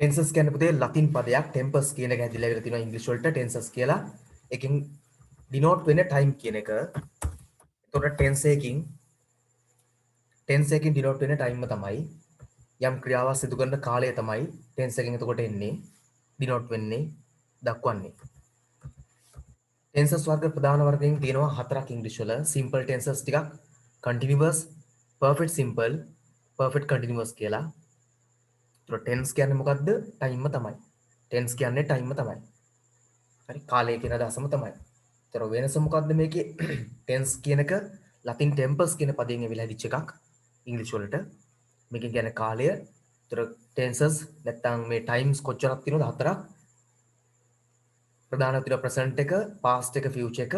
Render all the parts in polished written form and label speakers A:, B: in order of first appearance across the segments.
A: Tenses කියන්නේ පුතේ Latin පදයක් ටෙම්පස් කියන එක හැදිලා ඉවර තියෙනවා ඉංග්‍රීසි වලට ටෙන්සස් කියලා. එකකින් ඩිනෝට් වෙන ටයිම් කියන එක. එතකොට ටෙන්ස් එකකින් ඩිනෝට් වෙන ටයිම තමයි යම් ක්‍රියාවක් සිදු කරන කාලය තමයි ටෙන්ස් එකෙන් එතකොට එන්නේ ඩිනෝට් වෙන්නේ දක්වන්නේ. ටෙන්සස් වර්ග ප්‍රධාන වර්ගයෙන් තියෙනවා හතරක් ඉංග්‍රීසි වල. සිම්පල් ටෙන්සස් ටිකක්, continuous, perfect simple, perfect continuous කියලා. ටෙන්ස් කියන්නේ මොකක්ද? ටයිම තමයි. ටෙන්ස් කියන්නේ ටයිම තමයි. හරි කාලය කියන අදහසම තමයි. ඒතර වෙනස මොකක්ද මේකේ? ටෙන්ස් කියන එක ලතින් ටෙම්පස් කියන පදයෙන් ඇවිල්ලා හැදිච්ච එකක් ඉංග්‍රීසි වලට. මේකෙන් කියන්නේ කාලය. ඒතර ටෙන්සස් නැත්තම් මේ ටයිම්ස් කොච්චරක් තියෙනවද? හතරක්. ප්‍රධාන විදිහට ප්‍රසන්ට් එක, පාස්ට් එක, ෆියුචර් එක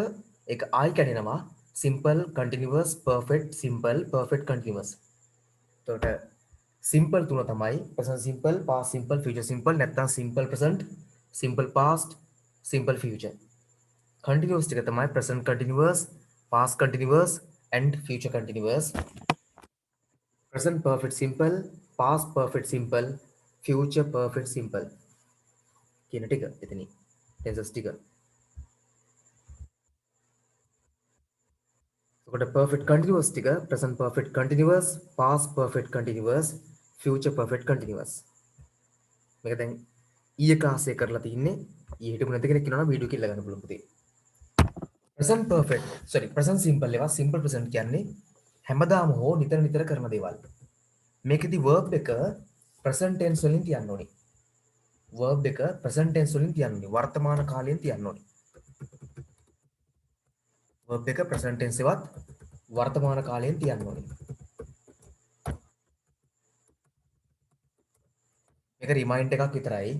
A: ඒක ආයි කැඩෙනවා. Simple, continuous, perfect, simple, perfect continuous. එතකොට සිම්පල් තුන තමයි present simple, past simple, future simple නැත්නම් simple present, simple past, simple future. Continuous ටික තමයි present continuous, past continuous and future continuous. present perfect simple, past perfect simple, future perfect simple කියන ටික එතනින් tenses ටික. එතකොට perfect continuous ටික present perfect continuous, past perfect continuous, future perfect continuous. මේක දැන් ඊයේ ක්ලාස් එක කරලා තින්නේ. ඊයේ හිටපු නැති කෙනෙක් ඉන්නවනම් වීඩියෝ එක ඉල්ල ගන්න පුළුවන් පුතේ. present perfect sorry present simple ඒවා simple present කියන්නේ හැමදාම හෝ නිතර නිතර කරන දේවල්. මේකෙදි verb එක present tense වලින් තියන්න ඕනේ. verb එක present tense වලින් තියන්න ඕනේ. වර්තමාන කාලයෙන් තියන්න ඕනේ. verb එක present tense එකවත් වර්තමාන කාලයෙන් තියන්න ඕනේ. මේක රිමයින්ඩ් එකක් විතරයි.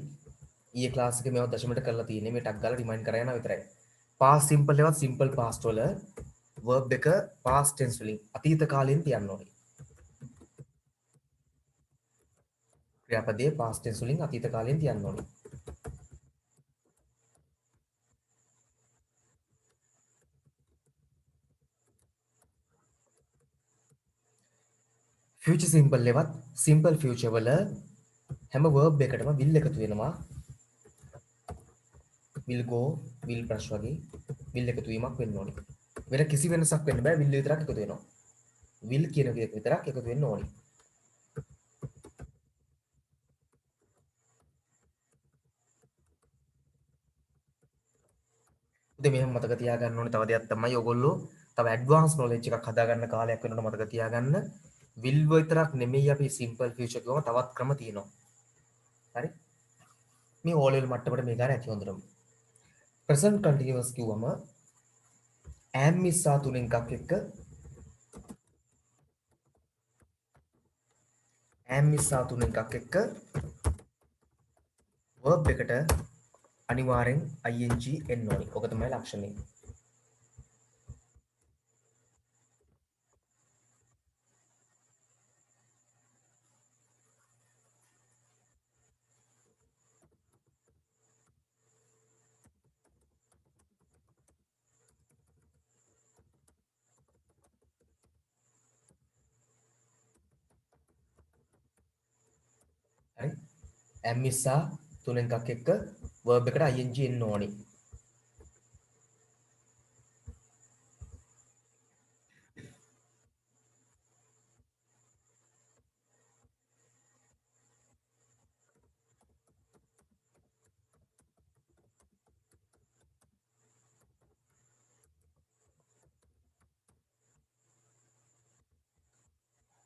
A: ඊයේ ක්ලාස් එකේ මේවා දශමයට කරලා තියෙන්නේ. මේ ටක් ගාලා රිමයින්ඩ් කරගෙන යනවා විතරයි. past simple එකවත් simple past වල verb එක past tense වලින් අතීත කාලයෙන් තියන්න ඕනේ. ක්‍රියාපදයේ past tense වලින් අතීත කාලයෙන් තියන්න ඕනේ. future simple එකවත් simple future වල හැම verb එකටම will එකතු වෙනවා. will go, will brush වගේ will එකතු වීමක් වෙන්න ඕනේ. වෙන කිසි වෙනසක් වෙන්න බෑ will විතරක් එකතු වෙනවා. will කියන එක විතරක් එකතු වෙන්න ඕනේ. ඉතින් මෙහෙම මතක තියාගන්න ඕනේ තව දෙයක් තමයි ඔයගොල්ලෝ තව ඇඩ්වාන්ස් නොලෙජ් එකක් හදාගන්න කාලයක් වෙනකොට මතක තියාගන්න will විතරක් නෙමෙයි අපි simple future කියවම තවත් ක්‍රම තියෙනවා. හරි? මේ ඕ ලෙවල් මට්ටමට මේ ගන්න ඇති හොඳටම. present continuous කිව්වම am මිස්සා තුනෙන් එකක් එක්ක am මිස්සා තුනෙන් එකක් එක්ක verb එකට අනිවාර්යෙන් ing එන්න ඕනේ. ඔක තමයි ලක්ෂණය. හරි? am මිස්සා තුනෙන් එකක් එක්ක verb එකට ing එන්න ඕනේ.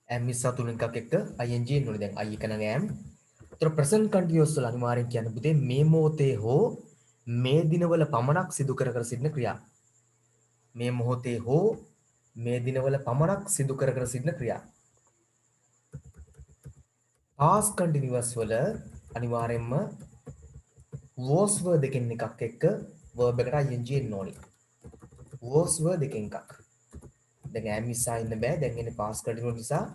A: am මිස්සා තුනෙන් එකක් එක්ක ing එන්න ඕනේ. දැන් I එක නම් am. ඒතර present continuous වල අනිවාර්යෙන් කියන්න පුතේ මේ මොහොතේ හෝ මේ දිනවල පමණක් සිදු කර කර සිටින ක්‍රියා. මේ මොහොතේ හෝ මේ දිනවල පමණක් සිදු කර කර සිටින ක්‍රියා. past continuous වල අනිවාර්යෙන්ම was were දෙකෙන් එකක් එක්ක verb එකට ing එන්න ඕනේ. was were දෙකෙන් එකක්. දැන් am නිසා ඉන්න බෑ. දැන් එන්නේ past continuous නිසා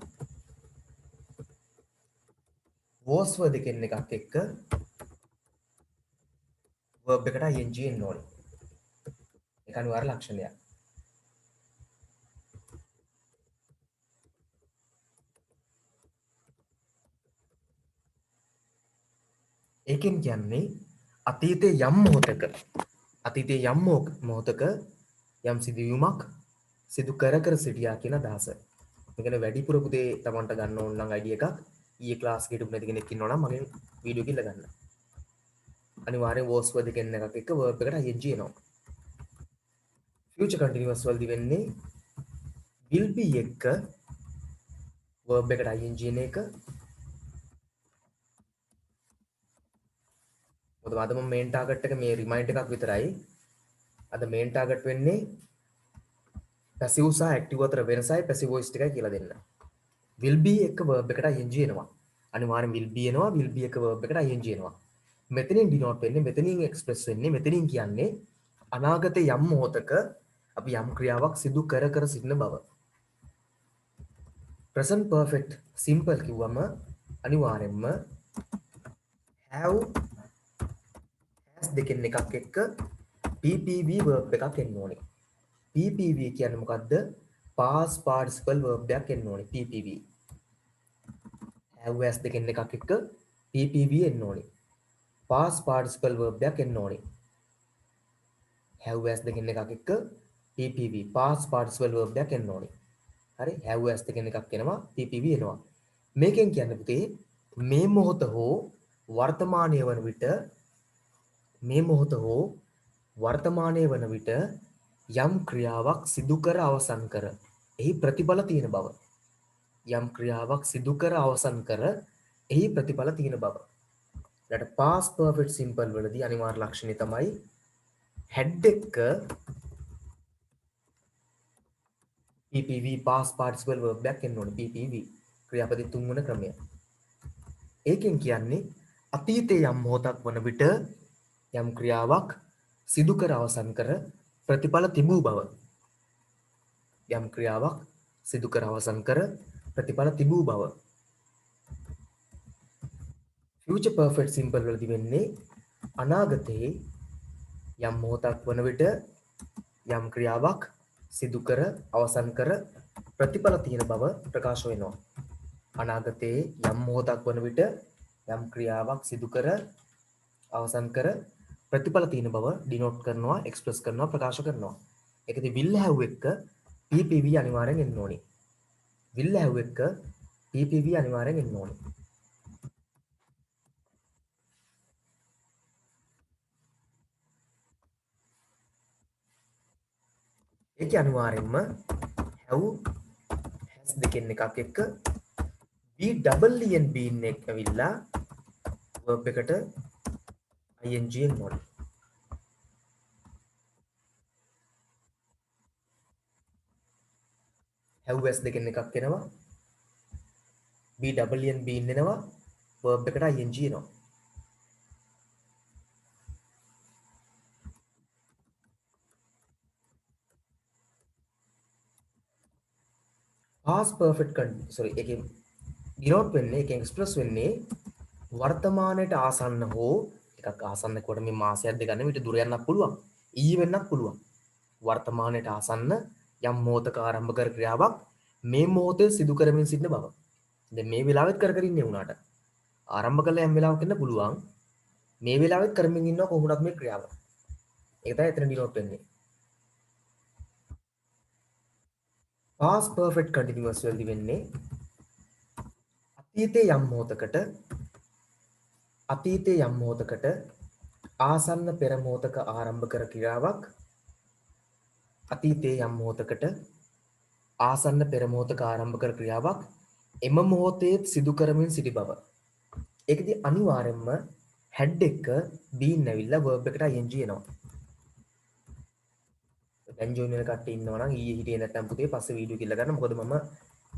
A: was were දෙකෙන් එකක් එක්ක verb එකට ing එන්න ඕනේ. ඒක අනිවාර්ය ලක්ෂණයක්. ඒකෙන් කියන්නේ අතීතයේ යම් මොහොතක යම් සිදුවීමක් සිදු කර කර සිටියා කියන අදහස. මේකනේ වැඩිපුර පුතේ Tamanට ගන්න ඕන නම් අයිඩියා එකක් ඊයේ ක්ලාස් එකේ නැති කෙනෙක් ඉන්නවා නම් මගෙන් වීඩියෝ කිල්ල ගන්න. අනිවාර්යෙන් was were දෙකෙන් එකක් එක verb එකට ing එනවා. future continuous වලදී වෙන්නේ will be එක verb එකට ing එන එක. මොකද අද මම main target එක මේ remind එකක් විතරයි. අද main target වෙන්නේ passive සහ active අතර වෙනසයි passive voice ටිකයි කියලා දෙන්න. will be එක verb එකට ing එනවා. අනිවාර්යෙන් will be එනවා will be එක verb එකට ing එනවා. මෙතනින් denote වෙන්නේ මෙතනින් express වෙන්නේ මෙතනින් කියන්නේ අනාගතයේ යම් මොහොතක අපි යම් ක්‍රියාවක් සිදු කර කර සිටින බව. present perfect simple කිව්වම අනිවාර්යෙන්ම have has දෙකෙන් එකක් එක්ක ppv verb එකක් එන්න ඕනේ. ppv කියන්නේ මොකද්ද? past participle verb එකක් එන්න ඕනේ ppv. have has දෙකෙන් එකක් එක්ක ppv එන්න ඕනේ. past participle verb එකක් එන්න ඕනේ. have has දෙකෙන් එකක් එක්ක ppv past participle verb එකක් එන්න ඕනේ. හරි have has දෙකෙන් එකක් එනවා ppv එනවා. මේකෙන් කියන්නේ පුතේ මේ මොහොත හෝ වර්තමානයේ වන විට වන විට යම් ක්‍රියාවක් සිදු කර අවසන් කර එහි ප්‍රතිඵල තියෙන බව. යම් ක්‍රියාවක් සිදු කර අවසන් කර එහි ප්‍රතිඵල තියෙන බව. ඊට past perfect simple වලදී අනිවාර්ය ලක්ෂණය තමයි had එක ppv past participle verb එකක් එන්න ඕනේ ppv ක්‍රියාපදයේ තුන්වන ක්‍රමය. ඒකෙන් කියන්නේ අතීතයේ යම් මොහොතක් වන විට යම් ක්‍රියාවක් සිදු කර අවසන් කර ප්‍රතිඵල තිබූ බව. යම් ක්‍රියාවක් සිදු කර අවසන් කර ප්‍රතිඵල තිබූ බව. future perfect simple වලදී වෙන්නේ අනාගතයේ යම් මොහොතක් වන විට යම් ක්‍රියාවක් සිදු කර අවසන් කර ප්‍රතිඵල තියෙන බව ප්‍රකාශ වෙනවා. අනාගතයේ යම් මොහොතක් වන විට යම් ක්‍රියාවක් සිදු කර අවසන් කර ප්‍රතිඵල තියෙන බව denote කරනවා express කරනවා ප්‍රකාශ කරනවා. ඒකදී will have එක්ක ppv අනිවාර්යෙන් එන්න ඕනේ. will have එක්ක ppv අනිවාර්යෙන් එන්න ඕනේ. ඒකේ අනිවාර්යෙන්ම have has දෙකෙන් එකක් එක්ක be double en been එක ඇවිල්ලා verb එකට ing එන්න ඕනේ. have has දෙකෙන් එකක් එනවා be double en been එනවා verb එකට ing එනවා. past perfect එකෙන් denote වෙන්නේ එකෙන් express වෙන්නේ වර්තමානයට ආසන්න හෝ එකක් ආසන්න කොට මේ මාසයක් දෙක ගන්න විතර දුර යන්නත් පුළුවන් ඊයේ වෙන්නත් පුළුවන්. වර්තමානයට ආසන්න යම් මොහොතක ආරම්භ කර ක්‍රියාවක් මේ මොහොතේ සිදු කරමින් සිටින බව. දැන් මේ වෙලාවෙත් කර කර ඉන්නේ උනාට ආරම්භ කළ යම් වෙලාවක ඉන්න පුළුවන් මේ වෙලාවෙත් කරමින් ඉන්නවා කොහොමදත් මේ ක්‍රියාව. ඒක තමයි එතන denote වෙන්නේ. past perfect continuous වලදී වෙන්නේ අතීතයේ යම් මොහොතකට ආසන්න පෙර මොහොතක ආරම්භ කර ක්‍රියාවක් අතීතයේ යම් මොහොතකට ආසන්න පෙර මොහොතක ආරම්භ කර ක්‍රියාවක් එම මොහොතේ සිදු කරමින් සිටි බව. ඒකදී අනිවාර්යයෙන්ම had එක been ඇවිල්ලා verb එකට ing එනවා. දැන් join වෙන කට්ටිය ඉන්නවා නම් ඊයේ හිටියේ නැත්නම් පුතේ පස්සේ වීඩියෝ කිල්ල ගන්න. මොකද මම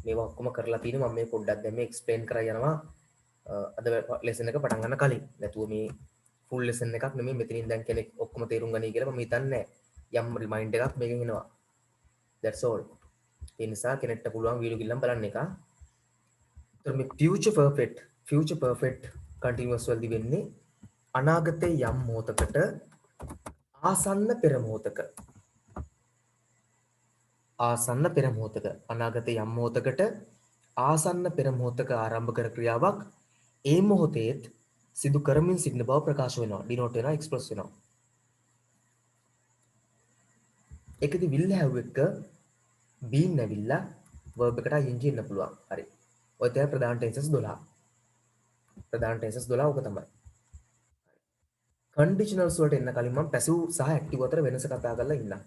A: මේවා ඔක්කොම කරලා තියෙනවා. මම මේ පොඩ්ඩක් දැන් මේ explain කරා යනවා අද lesson එක පටන් ගන්න කලින්. නැතුව මේ full lesson එකක් නෙමෙයි මෙතනින් දැන් කෙනෙක් ඔක්කොම තේරුම් ගනී කියලා මම හිතන්නේ නැහැ. යම් remind එකක් මේකෙන් එනවා. That's all. ඒ නිසා කෙනෙක්ට පුළුවන් වීඩියෝ කිල්ලම් බලන්න එක. ඒතර මේ future perfect continuous වලදී වෙන්නේ අනාගතයේ යම් මොහොතකට ආසන්න පෙර මොහොතක අනාගතයේ යම් මොහොතකට ආසන්න පෙර මොහොතක ආරම්භ කර ක්‍රියාවක් ඒ මොහොතේත් සිදු කරමින් සිටින බව ප්‍රකාශ වෙනවා. ඩිනෝට් වෙනවා, එක්ස්ප්‍රස් වෙනවා. ඒකෙදි will have එක been ඇවිල්ලා verb එකට ing එන්න පුළුවන්. හරි. ඔය තමයි ප්‍රධාන ටෙන්සස් 12. ප්‍රධාන ටෙන්සස් 12 ඔක තමයි. කන්ඩිෂනල්ස් වලට එන්න කලින් මම පැසිව් සහ ඇක්ටිව් අතර වෙනස කතා කරලා ඉන්නම්.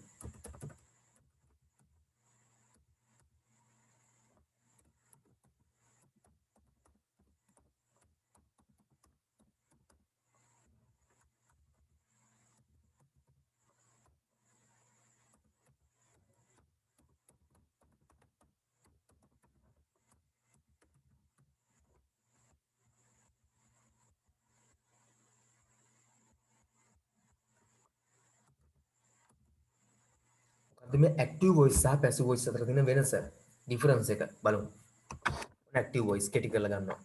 A: මොකද්ද මේ ඇක්ටිව් වොයිස් සහ පැසිව් වොයිස් අතර තියෙන වෙනස? ඩිෆරන්ස් එක බලමු. ඇක්ටිව් වොයිස් කෙටි කරලා ගන්නවා.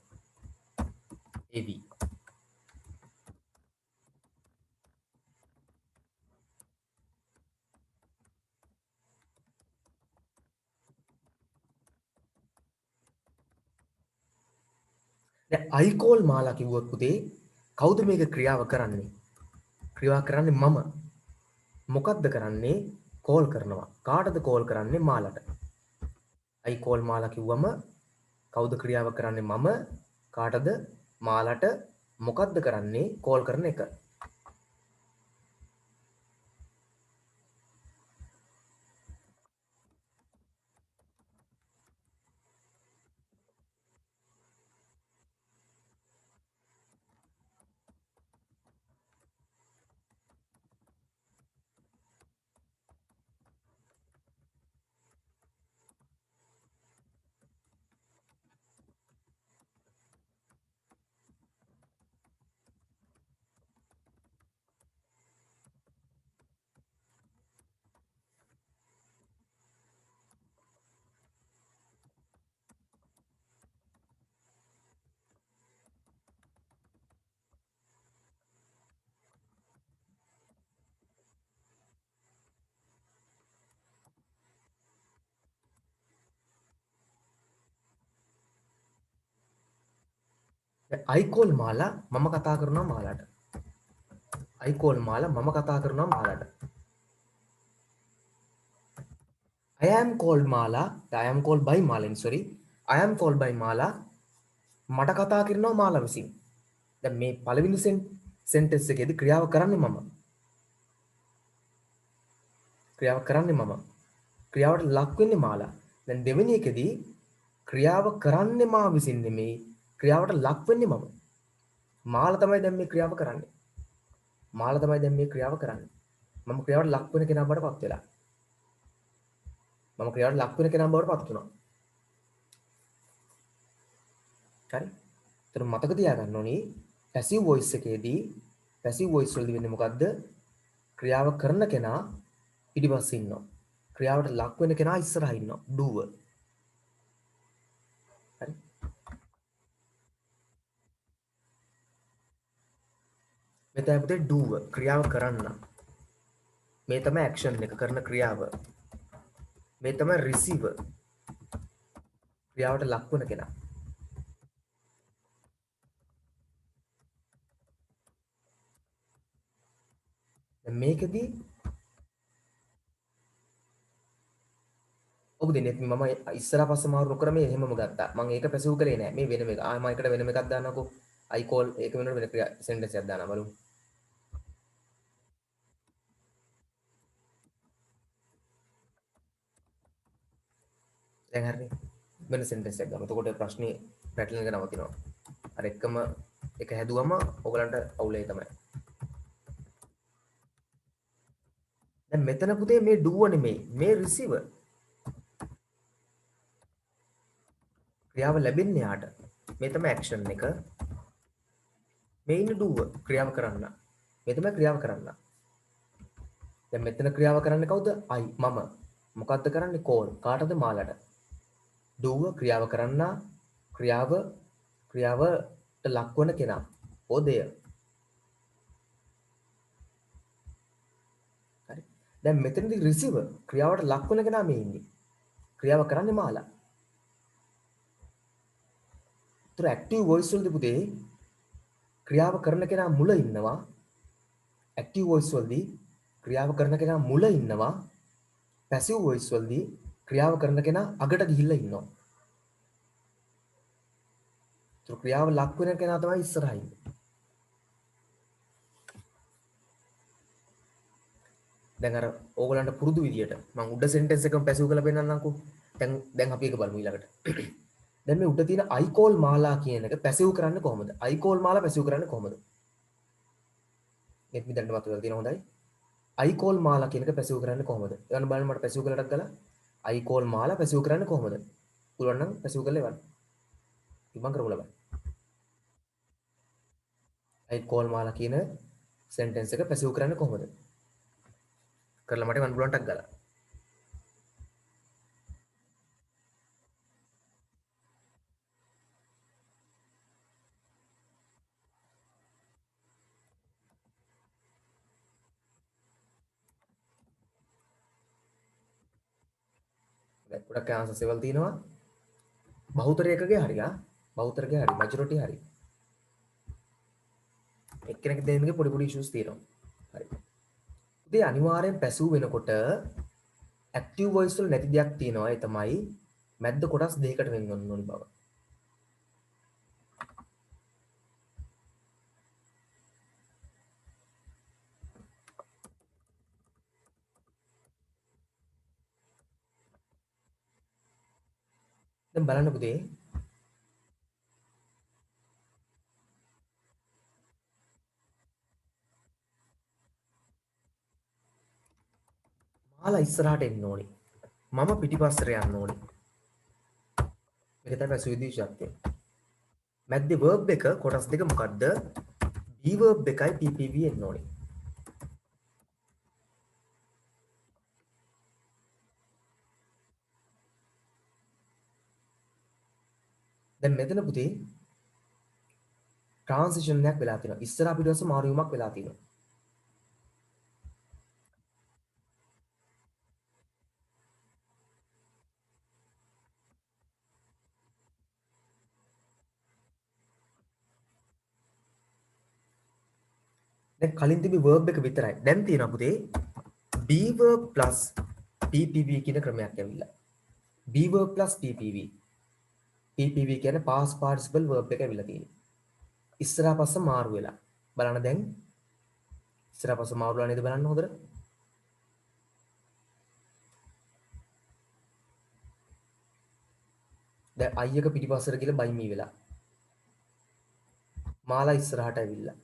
A: AB. දැන් I call මාලා කිව්වොත් පුතේ කවුද මේක ක්‍රියාව කරන්නේ? ක්‍රියාව කරන්නේ මම. මොකද්ද කරන්නේ? කෝල් කරනවා. කාටද කෝල් කරන්නේ? මාලට. I call මාලා කිව්වම කවුද ක්‍රියාව කරන්නේ? මම. කාටද? මාලට. මොකද්ද කරන්නේ? කෝල් කරන එක. I call මාලා මම කතා කරනවා මාලාට. I call මාලා මම කතා කරනවා මාලාට. I am called මාලා, I am called by මාලෙන් sorry. I am called by මාලා මට කතා කරනවා මාලා විසින්. දැන් මේ පළවෙනි සෙන්ටෙන්ස් එකේදී ක්‍රියාව කරන්නේ මම. ක්‍රියාව කරන්නේ මම. ක්‍රියාවට ලක් වෙන්නේ මාලා. දැන් දෙවෙනි එකේදී ක්‍රියාව කරන්නේ මා විසින් නෙමෙයි. ක්‍රියාවට ලක් වෙන්නේ මම. මාලා තමයි දැන් මේ ක්‍රියාව කරන්නේ. මාලා තමයි දැන් මේ ක්‍රියාව කරන්නේ. මම ක්‍රියාවට ලක් වෙන කෙනා බවට පත් වෙලා. මම ක්‍රියාවට ලක් වෙන කෙනා බවට පත් වුණා. හරි? ඒතර මතක තියාගන්න ඕනේ පැසිව් වොයිස් එකේදී පැසිව් වොයිස් වලදී වෙන්නේ මොකද්ද? ක්‍රියාව කරන කෙනා පිටිපස්සේ ඉන්නවා. ක්‍රියාවට ලක් වෙන කෙනා ඉස්සරහා ඉන්නවා. doer. හරි? මෙතන පුතේ doer ක්‍රියාව කරන්න. මේ තමයි action එක කරන ක්‍රියාව. මේ තමයි receiver ක්‍රියාවට ලක් වෙන කෙනා. දැන් මේකෙදී ඔබ දෙනෙත් මම ඉස්සරහා පස්ස මාරු නොකර මේ එහෙමම ගත්තා. මම ඒක පැසිව් කරේ නෑ. මේ වෙනම එක. මම එකට වෙනම එකක් දාන්නකෝ. I call ඒක වෙනකොට වෙන ක්‍රියා සෙන්ටෙන්ස් එකක් දානවා බලමු. දැන් හරිනේ. වෙන සෙන්ටෙන්ස් එකක් ගමු. එතකොට ප්‍රශ්නේ පැටලෙන එක නවතිනවා. අර එකම එක හැදුවම ඔයගලන්ට අවුලේ තමයි. දැන් මෙතන පුතේ මේ do නෙමෙයි. මේ receiver ක්‍රියාව ලැබෙන්නේ යාට. මේ තමයි action එක. මේ ඉන්න do ක්‍රියාව කරන්න. මේ තමයි ක්‍රියාව කරන්න. දැන් මෙතන ක්‍රියාව කරන්නේ කවුද? I මම. මොකද්ද කරන්නේ? call. කාටද? මාලට. do ක්‍රියාව කරන්න. ක්‍රියාවට ලක්වන කෙනා. ඔදය. හරි. දැන් මෙතනදී receiver ක්‍රියාවට ලක්වන කෙනා මේ ඉන්නේ. ක්‍රියාව කරන්නේ මාලා. ඒතර active voice වලදී පුතේ ක්‍රියාව කරන කෙනා මුල ඉන්නවා. ඇක්ටිව් වොයිස් වලදී ක්‍රියාව කරන කෙනා මුල ඉන්නවා. පැසිව් වොයිස් වලදී ක්‍රියාව කරන කෙනා අගට ගිහිල්ලා ඉන්නවා. ඒතර ක්‍රියාව ලක් වෙන කෙනා තමයි ඉස්සරහින් ඉන්නේ. දැන් අර ඕගලන්ට පුරුදු විදියට මම උඩ සෙන්ටෙන්ස් එකම පැසිව් කරලා පෙන්නන්නම්කෝ. දැන් අපි ඒක බලමු ඊළඟට. දැන් මේ උඩ තියෙන අයිකෝල් මාලා කියන එක පැසිව් කරන්නේ කොහොමද? අයිකෝල් මාලා පැසිව් කරන්නේ කොහොමද? මේක මිදන්න මතක තියෙන හොඳයි. අයිකෝල් මාලා කියන එක පැසිව් කරන්නේ කොහොමද? එවන්න බලන්න මට පැසිව් කරලා ගලා අයිකෝල් මාලා පැසිව් කරන්නේ කොහොමද? පුළුවන් නම් පැසිව් කරලා එවන්න. ඉතින් මම කරමු ලබන්න. අයිකෝල් මාලා කියන සෙන්ටෙන්ස් එක පැසිව් කරන්නේ කොහොමද? කරලා මට එවන්න පුළුවන් ටක් ගාලා. දැන් ගොඩක් ආන්සර්ස් ඒවල් තියෙනවා. බහුතරයකගේ හරි බහුතරකගේ හරි මැජොරිටි හරි. එක්කෙනෙක් දෙන්නෙක්ගේ පොඩි පොඩි ඉෂුස් තියෙනවා. හරි. ඉතින් අනිවාර්යෙන් පැසිව් වෙනකොට ඇක්ටිව් වොයිස් වල නැති දෙයක් තියෙනවා. ඒ තමයි මැද්ද කොටස් දෙකකට වෙන් වෙන්න ඕනි බව. දැන් බලන්න පුතේ මාලා ඉස්සරහට එන්න ඕනි. මම පිටිපස්සට යන්න ඕනි. මේක තමයි පැසිව් විශේෂත්වය. මැද්දේ verb එක කොටස් දෙක මොකද්ද? be verb එකයි ppv එන්න ඕනි. දැන් මෙතන පුතේ ට්‍රාන්සිෂන් එකක් වෙලා තියෙනවා. ඉස්සරහ පිටවස මාරු වීමක් වෙලා තියෙනවා. දැන් කලින් තිබි verb එක විතරයි. දැන් තියෙනවා පුතේ be verb plus ppv කියන ක්‍රමයක් ඇවිල්ලා. be verb plus ppv. ppv කියන්නේ past participle verb එක ඇවිල්ලා තියෙනවා. ඉස්සරහ පස්ස මාරු වෙලා. බලන්න දැන් ඉස්සරහ පස්ස මාරු වෙලා නේද බලන්න හොඳට. දැන් I එක පිටිපස්සට ගිහලා by me වෙලා. මාලා ඉස්සරහට ඇවිල්ලා.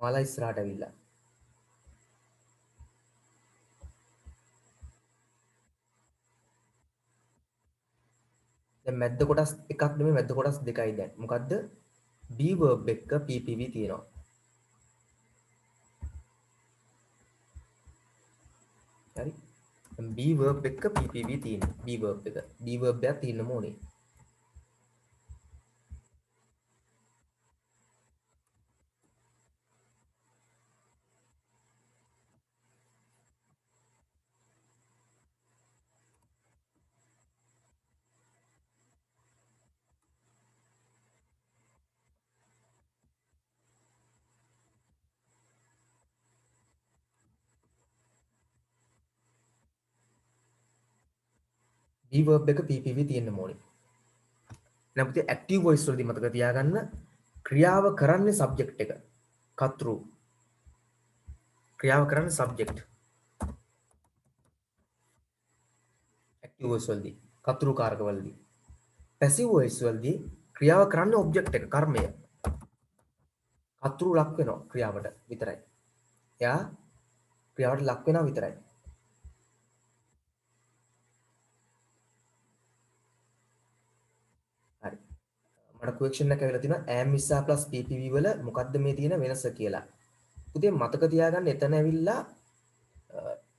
A: මාලා ඉස්සරහට ඇවිල්ලා. දැන් මැද්ද කොටස් එකක් නෙමෙයි මැද්ද කොටස් දෙකයි දැන්. මොකද්ද? be verb එක ppv තියෙනවා. හරි. දැන් be verb එක ppv තියෙනවා. be verb එක. be verb එකක් තියෙන්නම ඕනේ. be verb එක ppv තියෙන්නම ඕනේ. නැත්නම් ඇක්ටිව් වොයිස් වලදී මතක තියාගන්න ක්‍රියාව කරන්නේ සබ්ජෙක්ට් එක. කතෘ. ක්‍රියාව කරන්නේ සබ්ජෙක්ට්. ඇක්ටිව් වොයිස් වලදී කතෘ කාරක වලදී. පැසිව් වොයිස් වලදී ක්‍රියාව කරන්නේ ඔබ්ජෙක්ට් එක කර්මය. කතෘ ලක් වෙනවා ක්‍රියාවට විතරයි. එයා ක්‍රියාවට ලක් වෙනවා විතරයි. හරි. මට ක්වෙස්චන් එකක් ඇවිල්ලා තිනවා am ඉස්සා plus ppv වල මොකද්ද මේ තියෙන වෙනස කියලා. පුතේ මතක තියාගන්න එතන ඇවිල්ලා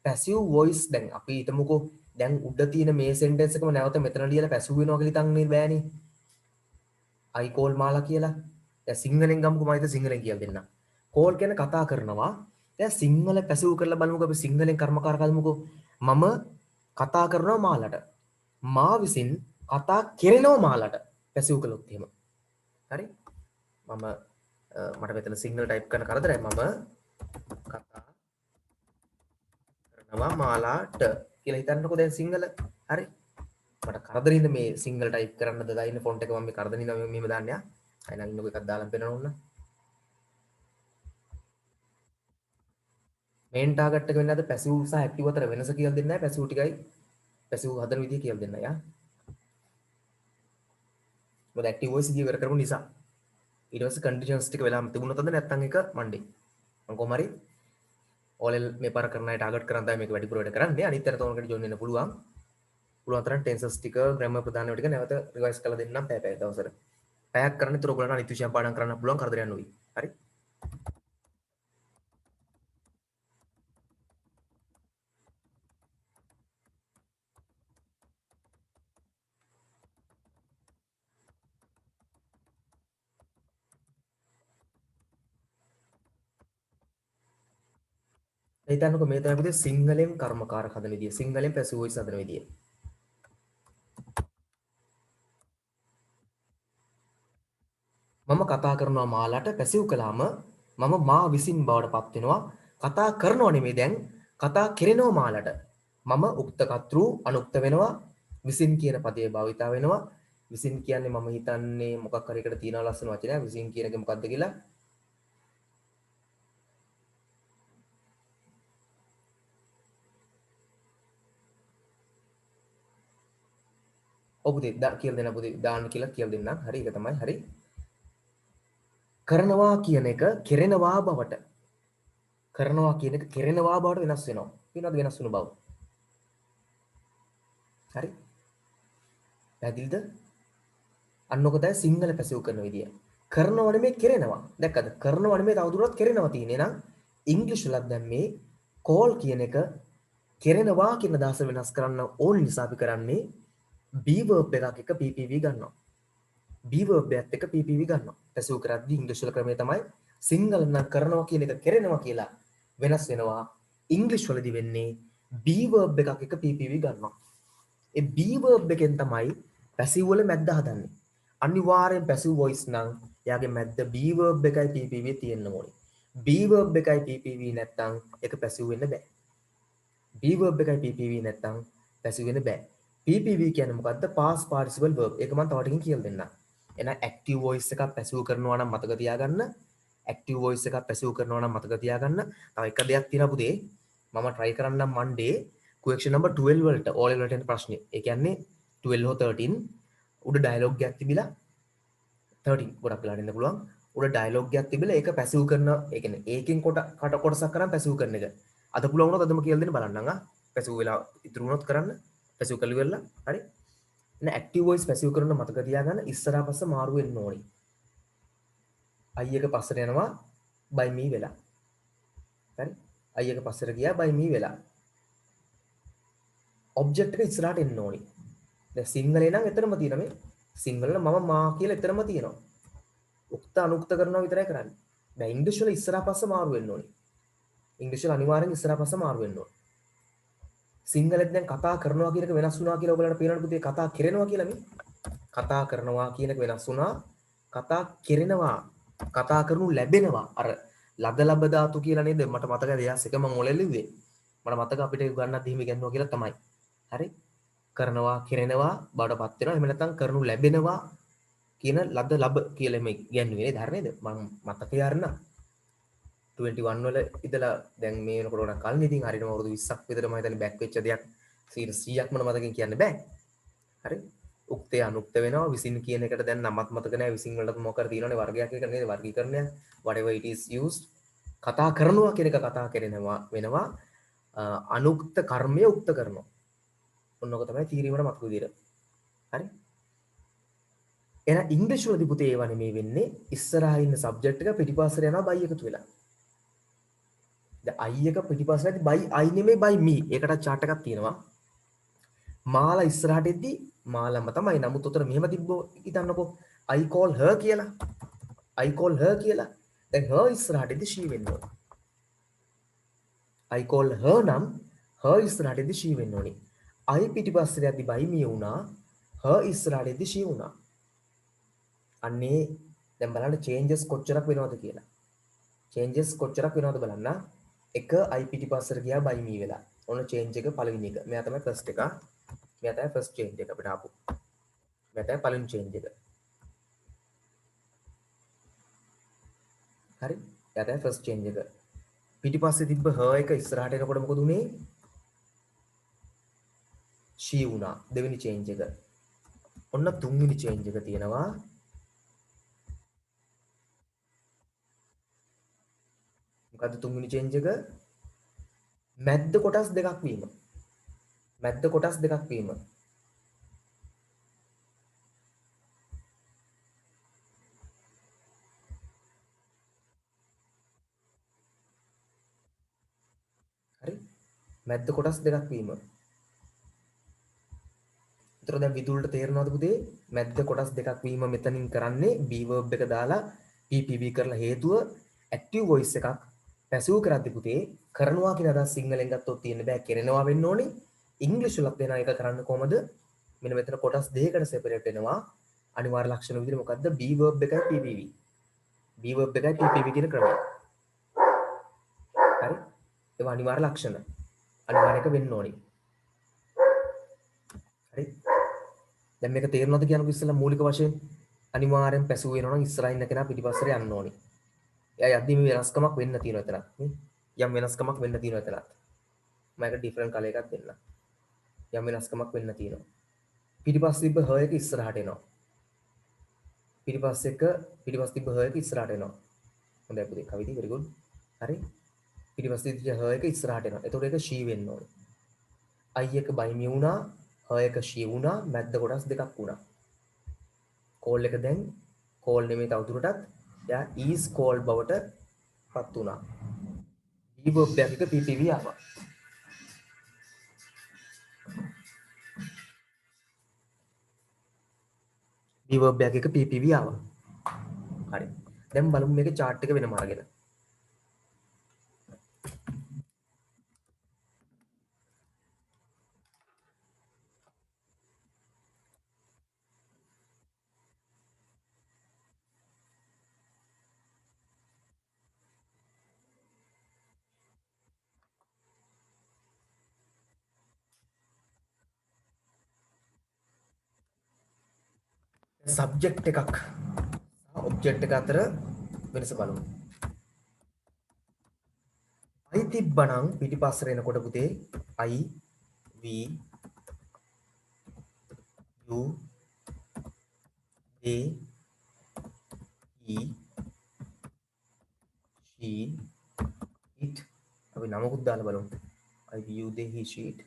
A: පැසිව් වොයිස් දැන් අපි හිතමුකෝ දැන් උඩ තියෙන මේ සෙන්ටෙන්ස් එකම නැවත මෙතන ලියලා පැසිව් වෙනවා කියලා හිතන්නේ බෑනේ. I call මාලා කියලා. දැන් සිංහලෙන් ගමුකෝ මම හිත සිංහලෙන් කියලා දෙන්නම්. call කියන්නේ කතා කරනවා. දැන් සිංහල පැසිව් කරලා බලමුකෝ අපි සිංහලෙන් කර්මකාර කරමුකෝ. මම කතා කරනවා මාලට. මා විසින් කතා කෙරෙනවා මාලට. පැසිව් කළොත් එහෙම. හරි? මම මට මෙතන සිංහල ටයිප් කරන කරදරයි. මම කතා කරනවා මාලාට කියලා හිතන්නකෝ දැන් සිංහල. හරි? මට කරදරින්ද මේ සිංහල ටයිප් කරන්නද දාන්න ෆොන්ට් එක මම මේ කරදරින්ද මෙහෙම දාන්නේ ආ. අය නම් ඉන්නකෝ එකක් දාලා පෙන්නන්න ඕන. මේන් ටාගට් එක වෙන්නේ අද පැසිව් සහ ඇක්ටිව් අතර වෙනස කියලා දෙන්නේ නැහැ. පැසිව් ටිකයි පැසිව් හදන විදිය කියලා දෙන්නයි ආ. මොකද ඇක්ටිව් වොයිස් ඉදිරිය කරපු නිසා. ඊට පස්සේ කන්ඩිෂන්ස් ටික වෙලාම තිබුණොත් අද නැත්තම් එක මණ්ඩේ. මම කොහොම හරි ඕලෙල් මේ පාර කරන අය ටාගට් කරන් තමයි මේක වැඩිපුර වැඩ කරන්නේ. අනිත් අතට තෝරනකට ජොයින් වෙන්න පුළුවන්. පුළුවන් තරම් ටෙන්සස් ටික ග්‍රැමර් ප්‍රධාන ඒවා ටික නැවත රිවයිස් කරලා දෙන්නම් පැය දවසට. පැයක් කරන්න ඉතුරු ඔයගොල්ලන්ට අනිත් විෂයන් පාඩම් කරන්න පුළුවන් කරදරයක් නොවි. හරි? හිතන්නකෝ මේ තමයි පුතේ සිංහලෙන් කර්මකාරක හදන විදිය. සිංහලෙන් පැසිව් වොයිස් හදන විදිය. මම කතා කරනවා මාලාට පැසිව් කළාම මම මා විසින් බවට පත් වෙනවා. කතා කරනවා නෙමෙයි දැන් කතා කෙරෙනවා මාලාට. මම උක්ත කතෘ අනුක්ත වෙනවා. විසින් කියන පදයේ භාවිතා වෙනවා. විසින් කියන්නේ මම හිතන්නේ මොකක් හරි එකට තියෙන ලස්සන වචනයක්. විසින් කියන එක මොකක්ද කියලා ඔබ පුතේ කියලා දෙන්න පුතේ දාන්න කියලා කියලා දෙන්නම්. හරි ඒක තමයි. හරි. කරනවා කියන එක කෙරෙනවා බවට කරනවා කියන එක කෙරෙනවා බවට වෙනස් වෙනවා. වෙනවද වෙනස් වෙන බව? හරි? පැහැදිලිද? අන්න ඔක තමයි සිංහල පැසිව් කරන විදිය. කරනවා නෙමෙයි කෙරෙනවා. දැක්කද? කරනවා නෙමෙයි තවදුරටත් කෙරෙනවා තියෙන්නේ. එහෙනම් ඉංග්‍රීසි වලත් දැන් මේ කෝල් කියන එක කෙරෙනවා කියන අදහස වෙනස් කරන්න ඕන නිසා අපි කරන්නේ be verb එකක් එක PPV ගන්නවා. be verb එකත් එක PPV ගන්නවා. පැසිව් කරද්දී ඉංග්‍රීසි වල ක්‍රමය තමයි සිංහල නම් කරනවා කියන එක කෙරෙනවා කියලා වෙනස් වෙනවා. ඉංග්‍රීසි වලදී වෙන්නේ be verb එකක් එක PPV ගන්නවා. ඒ be verb එකෙන් තමයි පැසිව් වල මැද්ද හදන්නේ. අනිවාර්යෙන් පැසිව් වොයිස් නම් එයාගේ මැද්ද be verb එකයි PPV තියෙන්න ඕනේ. be verb එකයි PPV නැත්තම් ඒක පැසිව් වෙන්න බෑ. be verb එකයි PPV නැත්තම් පැසිව් වෙන්න බෑ. PPV කියන්නේ මොකද්ද? past participle verb. ඒක මම තව ටිකකින් කියලා දෙන්නම්. එහෙනම් active voice එකක් පැසිව් කරනවා නම් මතක තියාගන්න. active voice එකක් පැසිව් කරනවා නම් මතක තියාගන්න. තව එක දෙයක් තියෙනවා පුතේ. මම try කරන්නම් Monday question number 12 වලට O level වලට එන ප්‍රශ්නේ. ඒ කියන්නේ 12 හෝ 13 උඩ dialogue එකක් තිබිලා 13 ගොඩක් වෙලාට එන්න පුළුවන්. උඩ dialogue එකක් තිබිලා ඒක පැසිව් කරන ඒ කියන්නේ ඒකෙන් කොටසක් කරන් පැසිව් කරන එක. අද පුළුවන් වුණොත් අදම කියලා දෙන්න බලන්නම් ආ. පැසිව් වෙලා ඉතුරු වුණොත් කරන්න. පැසිව් කළි වෙලා හරි. එහෙනම් active voice පැසිව් කරන මතක තියාගන්න ඉස්සරහා පස්ස මාරු වෙන්න ඕනේ. I එක පස්සට යනවා by me වෙලා. හරි? I එක පස්සට ගියා by me වෙලා. object එක ඉස්සරහට එන්න ඕනේ. දැන් සිංහලේ නම් එතරම් තියෙනවා මේ. සිංහල නම් මම මා කියලා එතරම් තියෙනවා. උක්ත අනුක්ත කරනවා විතරයි කරන්නේ. දැන් ඉංග්‍රීසි වල ඉස්සරහා පස්ස මාරු වෙන්න ඕනේ. ඉංග්‍රීසි වල අනිවාර්යෙන් ඉස්සරහා පස්ස මාරු වෙන්න ඕනේ. සිංහලෙත් දැන් කතා කරනවා කියන එක වෙනස් වුණා කියලා ඔයගලන්ට පේනවද පුතේ කතා කෙරෙනවා කියලා මේ කතා කරනවා කියන එක වෙනස් වුණා කතා කෙරෙනවා කතා කරනු ලැබෙනවා අර ලද ලබ ධාතු කියලා නේද මට මතකයි එයාස් එක මම ඔලෙල් ලිව්වේ මට මතක අපිට ගන්නත් එහෙම ඉගෙනුවා කියලා තමයි හරි කරනවා කෙරෙනවා බඩපත් වෙනවා එහෙම නැත්නම් කරනු ලැබෙනවා කියන ලද ලබ කියලා මේ ඉගෙනුවේ නේද හරි නේද මම මතකේ අරන 21 වල ඉඳලා දැන් මේ වෙනකොට උඩ කලින් ඉතින් හරියටම අවුරුදු 20ක් විතර මම හිතන්නේ බෑක් වෙච්ච දෙයක් 100%ක්ම මතකෙන් කියන්න බෑ. හරි. උක්තේ අනුක්ත වෙනවා විසින් කියන එකට දැන් නමත් මතක නැහැ විසින් වලට මොකක්ද තියෙනවනේ වර්ගයක් එක නේද වර්ගීකරණය whatever it is used කතා කරනවා කියන එක කතා කරනවා වෙනවා අනුක්ත කර්මය උක්ත කරනවා. ඔන්නෝක තමයි තීරීමකට මතක විදියට. හරි. එහෙනම් ඉංග්‍රීසි වලදී පුතේ ඒවා නෙමෙයි වෙන්නේ ඉස්සරහා ඉන්න සබ්ජෙක්ට් එක පිටිපස්සට යනවා බයි එකතු වෙලා. I එක පිටිපස්සට ඇති by I නෙමෙයි by me. ඒකට chart එකක් තියෙනවා. මාලා ඉස්සරහට එද්දි මාලම තමයි. නමුත් උතර මෙහෙම තිබ්බෝ හිතන්නකෝ. I call her කියලා. I call her කියලා. දැන් her ඉස්සරහටදී she වෙන්න ඕනේ. I call her නම් her ඉස්සරහටදී she වෙන්න ඕනේ. I පිටිපස්සට යද්දි by me වුණා. her ඉස්සරහටදී she වුණා. අන්නේ දැන් බලන්න changes කොච්චරක් වෙනවද කියලා. changes කොච්චරක් වෙනවද බලන්න. එක I පිටිපස්සට ගියා by me වෙලා. ඔන්න change එක පළවෙනි එක. මෙයා තමයි first එක. මෙයා තමයි first change එක අපිට ආපු. මෙයා තමයි පළවෙනි change එක. හරි? එයා තමයි first change එක. පිටිපස්සේ තිබ්බ her එක ඉස්සරහට එනකොට මොකද උනේ? she වුණා. දෙවෙනි change එක. ඔන්න තුන්වෙනි change එක තියෙනවා. මොකද්ද තුන්වෙනි change එක? මැද්ද කොටස් දෙකක් වීම. මැද්ද කොටස් දෙකක් වීම. හරි? මැද්ද කොටස් දෙකක් වීම. ඒතර දැන් විදුලට තේරෙනවද පුතේ? මැද්ද කොටස් දෙකක් වීම මෙතනින් කරන්නේ be verb එක දාලා PPV කරලා හේතුව active voice එකක් පැසිව් කරද්දී පුතේ කරනවා කියන අදහස් සිංහලෙන් ගත්තොත් තියෙන්න බෑ කරනවා වෙන්න ඕනේ. ඉංග්‍රීසි වලත් වෙන එක කරන්න කොහමද? මෙන්න මෙතන කොටස් දෙකකට සෙපරේට් වෙනවා. අනිවාර්ය ලක්ෂණ විදිහට මොකද්ද? be verb එකයි PPV. be verb එකයි PPV කියන ක්‍රමය. හරි? ඒවා අනිවාර්ය ලක්ෂණ. අනිවාර්ය එක වෙන්න ඕනේ. හරි? දැන් මේක තේරෙනවද කියනකො ඉස්සෙල්ලා මූලික වශයෙන් අනිවාර්යෙන් පැසුව වෙනවා නම් ඉස්සරහින් ඉන්න කෙනා පිටිපස්සට යන්න ඕනේ. එයා යද්දි මේ වෙනස්කමක් වෙන්න තියෙනවා එතන. යම් වෙනස්කමක් වෙන්න තියෙනවා එතන. මම එක ඩිෆරන්ට් කලර් එකක් දෙන්නම්. යම් වෙනස්කමක් වෙන්න තියෙනවා. පිටිපස්සේ තිබ්බ her එක ඉස්සරහට එනවා. පිටිපස්සේ තිබ්බ her එක ඉස්සරහට එනවා. හොඳයි පුතේ කවිදී very good. හරි. පිටිපස්සේ තිබ්බ her එක ඉස්සරහට එනවා. එතකොට ඒක she වෙන්න ඕනේ. I එක by me වුණා, her එක she වුණා, මැද්ද කොටස් දෙකක් වුණා. කෝල් එක දැන් කෝල් නෙමෙයි තවදුරටත් එයා is call බවට පත් වුණා. be verb එකක PPV ආවා. be verb එකක PPV ආවා. හරි. දැන් බලමු මේකේ chart එක වෙනම අරගෙන. සබ්ජෙක්ට් එකක් ඔබ්ජෙක්ට් එක අතර වෙනස බලමු. I තිබ්බනම් පිටිපස්සට එනකොට පුතේ I we you they he she it අපි නමකුත් දාලා බලමු. I we you they he she it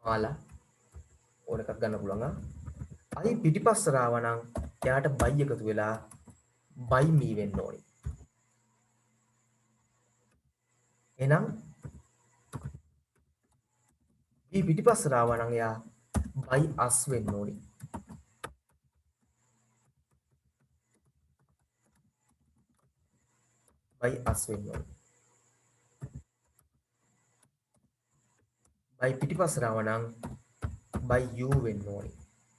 A: මාලා ඕන එකක් ගන්න පුළුවන්. I පිටිපස්සට ආවනම් එයාට by එකතු වෙලා by me වෙන්න ඕනේ. එහෙනම් we පිටිපස්සට ආවනම් එයා by us වෙන්න ඕනේ. by us වෙන්න ඕනේ. by පිටිපස්සට ආවනම් by you වෙන්න ඕනේ.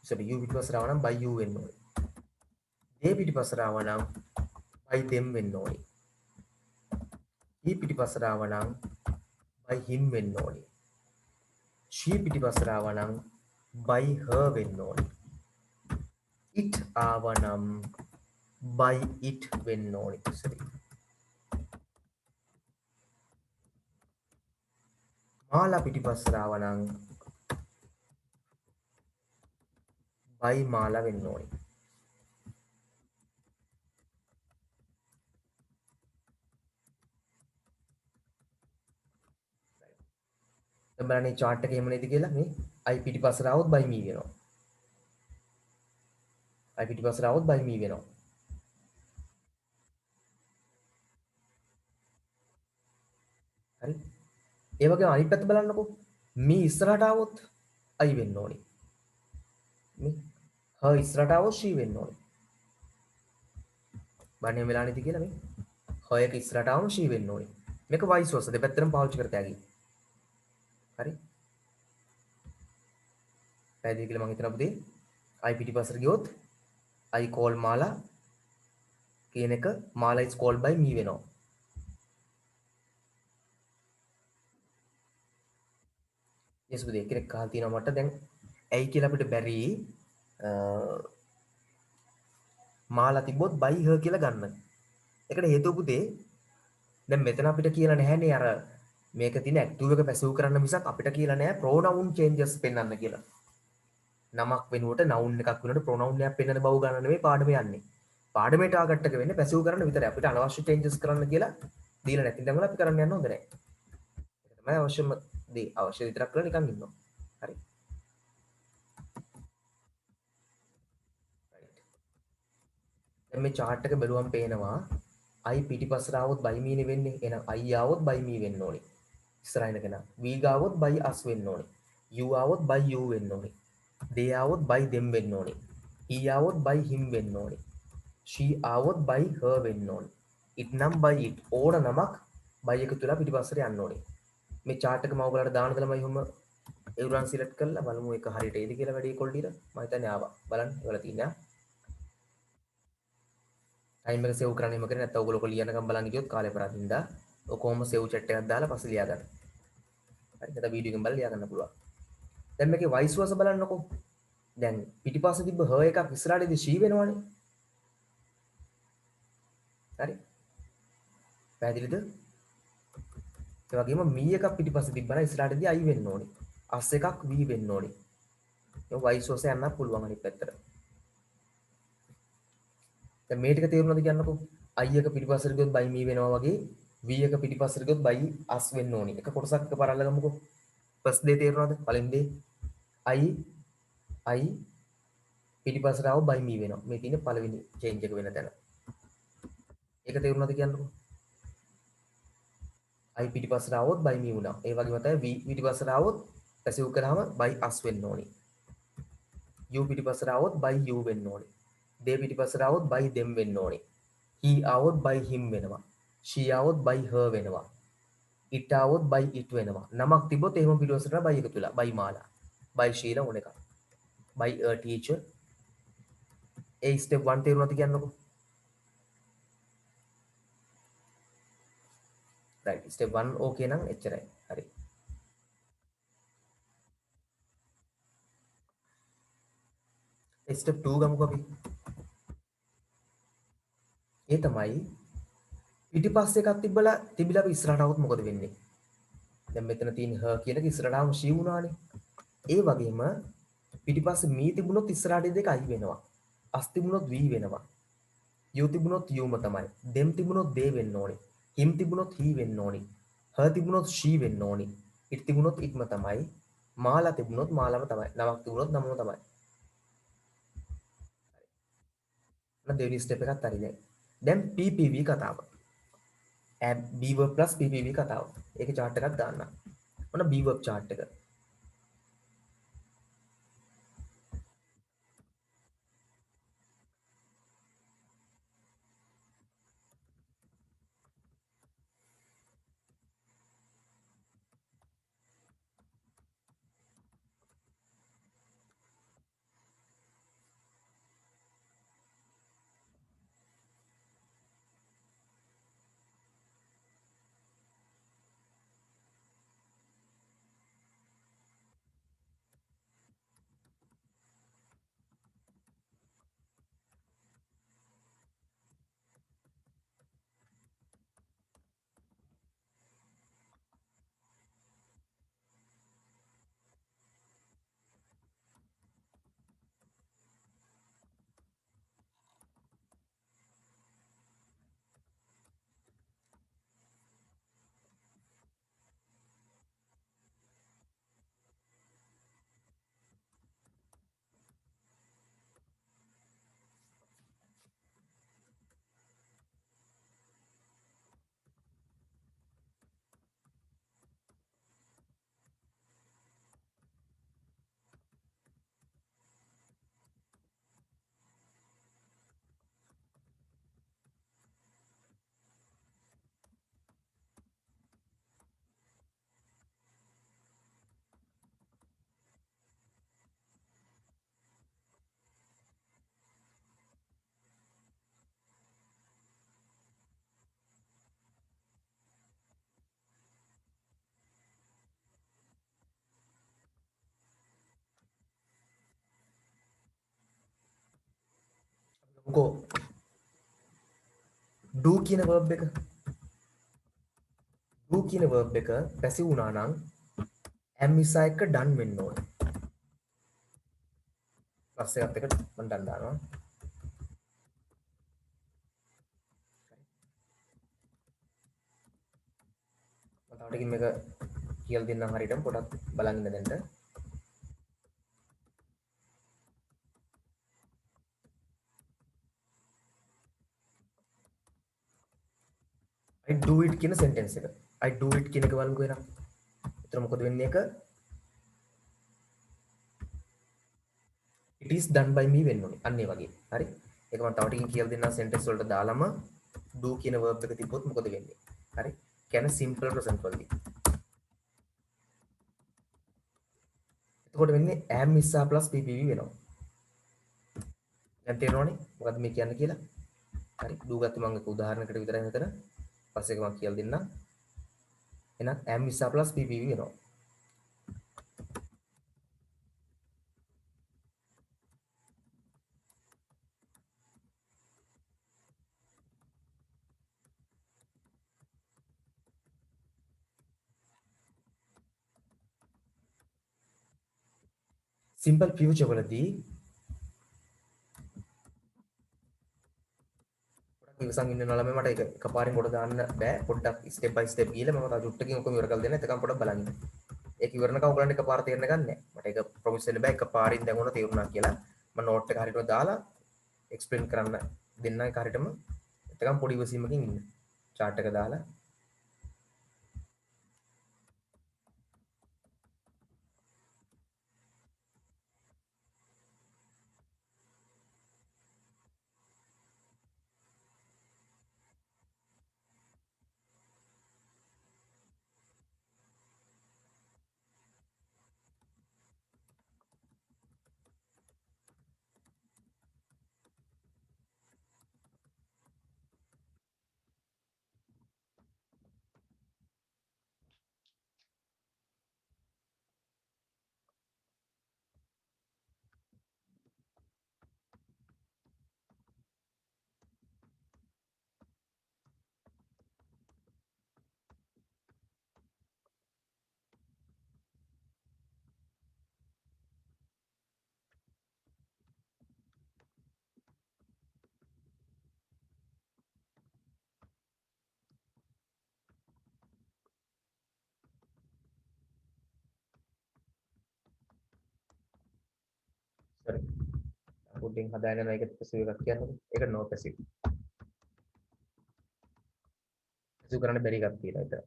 A: sorry you පිටිපස්සට ආවනම් by you වෙන්න ඕනේ. they පිටිපස්සට ආවනම් by them වෙන්න ඕනේ. he පිටිපස්සට ආවනම් by him වෙන්න ඕනේ. she පිටිපස්සට ආවනම් by her වෙන්න ඕනේ. it ආවනම් by it වෙන්න ඕනේ. sorry මාලා පිටිපස්සට ආවනම් by මාලා වෙන්න ඕනේ. දැන් බලන්න මේ chart එක එහෙම නේද කියලා මේ I පිටිපස්සට ආවොත් by me වෙනවා. I පිටිපස්සට ආවොත් by me වෙනවා. හරි. ඒ වගේම අනිත් පැත්ත බලන්නකෝ. මී ඉස්සරහට આવොත් අයි වෙන්න ඕනේ. මේ හ ඉස්සරහට આવොත් ෂී වෙන්න ඕනේ. බලන්න එහෙම වෙලා නැති කියලා මේ. හ එක ඉස්සරහට આવම ෂී වෙන්න ඕනේ. මේක වයිස් වර්ස දෙපැත්තටම පාවිච්චි කරත හැකියි. හරි. පැහැදිලි කියලා මම හිතනවා පුතේ. අයි පිටිපස්සට ගියොත් අයි කෝල් මාලා කියන එක මාලා is called by me වෙනවා. yes පුතේ කෙනෙක් අහලා තියෙනවා මට දැන් ඇයි කියලා අපිට බැරි මාලා තිබ්බොත් by her කියලා ගන්න. ඒකට හේතුව පුතේ දැන් මෙතන අපිට කියලා නැහැනේ අර මේක තියෙන ඇක්ටිව් එක පැසිව් කරන්න මිසක් අපිට කියලා නැහැ pronoun changes පෙන්වන්න කියලා. නමක් වෙනුවට noun එකක් වෙනුවට pronoun එකක් පෙන්වන බව ගන්න නෙවෙයි පාඩම යන්නේ. පාඩමේ ටාගට් එක වෙන්නේ පැසිව් කරන්න විතරයි. අපිට අනවශ්‍ය changes කරන්න කියලා දීලා නැති දැන් අපි කරන්න යන්න හොඳ නැහැ. ඒක තමයි අවශ්‍යම දේ. අවශ්‍ය විතරක් කරලා නිකන් ඉන්නවා. හරි. දැන් මේ chart එක බැලුවම පේනවා I පිටිපස්සට ආවොත් by me නේ වෙන්නේ. එහෙනම් I ආවොත් by me වෙන්න ඕනේ. ඉස්සරහින් කෙනා. V ගාවොත් by us වෙන්න ඕනේ. U ආවොත් by you වෙන්න ඕනේ. they ආවොත් by them වෙන්න ඕනේ. he ආවොත් by him වෙන්න ඕනේ. she ආවොත් by her වෙන්න ඕනේ. it නම් by it ඕන නමක් by එක තුල පිටිපස්සට යන්න ඕනේ. මේ chart එක මම ඔයාලට දාන දලමයි ඔහම ඒවරන් සිලෙක්ට් කරලා බලමු ඒක හරියට එයිද කියලා වැඩි ක්වොලිටියට. මම හිතන්නේ ආවා. බලන්න ඒවල තියෙනවා. ටයිම් එක සේව් කරන්න එහෙම කරේ නැත්නම් ඔයගොල්ලෝ ඔක ලියනකම් බලන්න ගියොත් කාලේ පරදින්දා ඔකොම සේව් චැට් එකක් දාලා පස්සේ ලියා ගන්න. හරි නැත්නම් වීඩියෝ එකෙන් බලලා ලියා ගන්න පුළුවන්. දැන් මේකේ වයිස් වර්ස බලන්නකෝ. දැන් පිටිපස්සේ තිබ්බ her එකක් ඉස්සරහටදී she වෙනවනේ. හරි. පැහැදිලිද? ඒ වගේම me එකක් පිටිපස්සේ තිබ්බනම් ඉස්සරහටදී I වෙන්න ඕනේ. as එකක් we වෙන්න ඕනේ. ඒ වයිස් වර්ස යන්න පුළුවන් අනිත් පැත්තට. දැන් මේ ටික තේරුණාද කියන්නකෝ. I එක පිටිපස්සට ගියොත් by me වෙනවා වගේ v එක පිටිපස්සට ගියොත් by us වෙන්න ඕනේ. එක කොටසක් එකපාරට අල්ලගමුකෝ. ෆස්ට් දේ තේරුණාද? පළවෙනි දේ I පිටිපස්සට ආව by me වෙනවා. මේ තියෙන පළවෙනි චේන්ජ් එක වෙන තැන. ඒක තේරුණාද කියන්නකෝ. I පිටිපස්සට ආවොත් by me වුණා. ඒ වගේම තමයි v පිටිපස්සට ආවොත් පැසිව් කරාම by us වෙන්න ඕනේ. u පිටිපස්සට ආවොත් by you වෙන්න ඕනේ. they පිටිපස්සට ආවොත් by them වෙන්න ඕනේ. he ආවොත් by him වෙනවා. she ආවොත් by her වෙනවා. it ආවොත් by it වෙනවා. නමක් තිබ්බොත් එහෙම පිටිපස්සට by එක තුලා by මාලා. by ශීලා ඕන එක. by a teacher. A step 1 තේරුණාද කියන්නකෝ. right step 1 okay නම් එච්චරයි. හරි. step 2 ගමුකෝ අපි. ඒ තමයි පිටිපස්සේ එකක් තිබිලා අපි ඉස්සරහට આવොත් මොකද වෙන්නේ? දැන් මෙතන තියෙන her කියන එක ඉස්සරහට આવම she වුණානේ. ඒ වගේම පිටිපස්සේ me තිබුණොත් ඉස්සරහට දෙක I වෙනවා. as තිබුණොත් we වෙනවා. you තිබුණොත් youම තමයි. them තිබුණොත් they වෙන්න ඕනේ. him තිබුණොත් he වෙන්න ඕනේ. her තිබුණොත් she වෙන්න ඕනේ. it තිබුණොත් itම තමයි. මාලා තිබුණොත් මාලම තමයි. නමක් තිබුණොත් නමම තමයි. අන්න දෙවෙනි ස්ටෙප් එකත් හරි දැන්. දැන් PPV කතාව. B verb plus PPV කතාව. ඒකේ chart එකක් දාන්න. ඔන්න B verb chart එක. මොකෝ do කියන verb එක do කියන verb එක පැසිව් වුණා නම් am ඉසා එක්ක done වෙන්න ඕනේ. ප්ලස් එකත් එක්ක මම done දානවා. මම තව ටිකකින් මේක කියලා දෙන්නම් හරියටම පොඩක් බලන්න ඉන්න දෙන්න. I do it කියන sentence එක. I do it කියන එක බලමුකෝ එහෙනම්. එතන මොකද වෙන්නේ එක it is done by me වෙන්න ඕනේ. අන්න ඒ වගේ. හරි. ඒක මම තව ටිකකින් කියලා දෙන්නම් sentence වලට දාලම do කියන verb එක තිබ්බොත් මොකද වෙන්නේ. හරි. කියන්නේ simple present වලදී. එතකොට වෙන්නේ am ඉස්සා plus ppv වෙනවා. දැන් තේරෙනවනේ මොකද්ද මේ කියන්නේ කියලා. හරි. do ගත්තේ මම එක උදාහරණයකට විතරයි මෙතන. පස්සේ ඒක මම කියලා දෙන්නම්. එහෙනම් am ඉස්සා plus ppv වෙනවා. simple future වලදී ඉවසන් ඉන්න ළමයි මට ඒක එකපාරින් කොට දාන්න බෑ පොඩ්ඩක් ස්ටෙප් බයි ස්ටෙප් ගිහලා මම තව චුට්ටකින් ඔක්කොම ඉවර කරලා දෙන්න එතකම් පොඩ්ඩක් බලන්න. ඒක ඉවරනකම් ඔයගලන්ට එකපාර තේරෙන්න ගන්නෑ. මට ඒක ප්‍රොමිස් වෙන්න බෑ එකපාරින් දැන් ඔන්න තේරුණා කියලා. මම නෝට් එක හරියටම දාලා එක්ස්ප්ලেইন කරන්න දෙන්න ඒක හරියටම එතකම් පොඩි ඉවසීමකින් ඉන්න. chart එක දාලා sorry පොඩ්ඩින් හදාගෙන යනවා ඒකත් පැසිව් එකක් කියන්නකො. ඒක නෝ පැසිව්. පැසිව් කරන්න බැරි එකක් තියෙනවා ඒතර.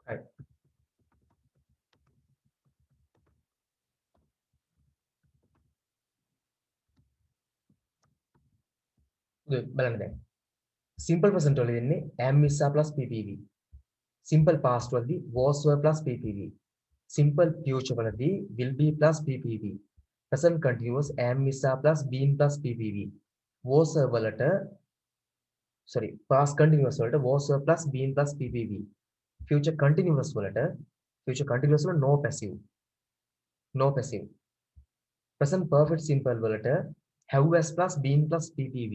A: හරි. බලන්න දැන් Simple present වලදී දෙන්නේ am is plus ppv. Simple past වලදී was were plus ppv. Simple future වලදී will be plus ppv. Present continuous am is plus been plus ppv. Was වලට sorry past continuous වලට was were plus been plus ppv. Future continuous වල no passive. No passive. Present perfect simple වලට have has plus been plus ppv.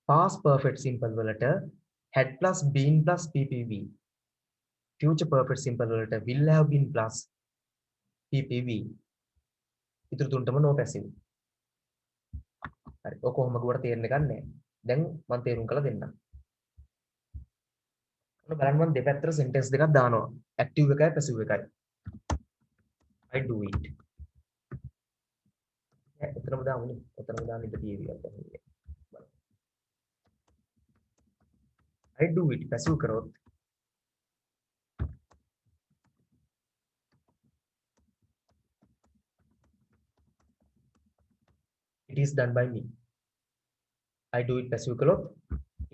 A: Past perfect simple වලට had plus been plus ppv. Future perfect simple වලට will have been plus ppv. ඉතුරු තුනටම no passive. හරි. ඔක කොහොම ගුවට තේරෙන්න ගන්නෑ. දැන් මම තේරුම් කරලා දෙන්නම්. ඔන්න බලන්න මම දෙපැත්තට sentence දෙකක් දානවා. active එකයි passive එකයි. I do it. එතරම් දාමුනේ. එතරම් දාන්න ඉඳ තියෙවියක්. I do it passive කරොත් it is done by me. I do it passive කළොත්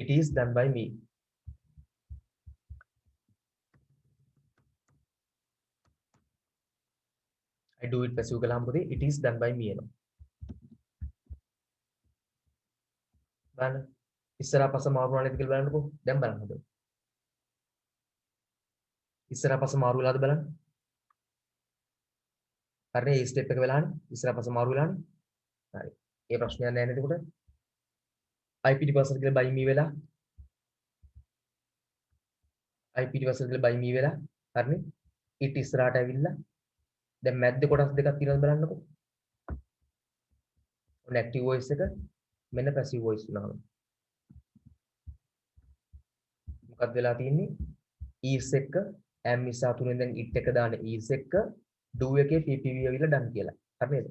A: it is done by me. I do it passive කළාම මොකද it is done by me එනවා. බලන්න ඉස්සරහා පස්ස මාරු වෙලා නැති කියලා බලන්නකෝ. දැන් බලන්න හොඳට. ඉස්සරහා පස්ස මාරු වෙලාද බලන්න. හරිනේ මේ ස්ටෙප් එක වෙලානේ. ඉස්සරහා පස්ස මාරු වෙලානේ. හරි. ඒ ප්‍රශ්නයක් නැහැ නේද එතකොට? I පිටිපස්සට කියලා by me වෙලා I පිටිපස්සට කියලා by me වෙලා හරිනේ. it ඉස්සරහට ඇවිල්ලා දැන් මැද්දේ කොටස් දෙකක් තියෙනවද බලන්නකෝ. ඔන්න active voice එක මෙන්න passive voice වුණාම. මොකක්ද වෙලා තියෙන්නේ? is එක am is තුනෙන් දැන් it එක දාන is එක do එකේ ppv ඇවිල්ලා done කියලා. හරි නේද?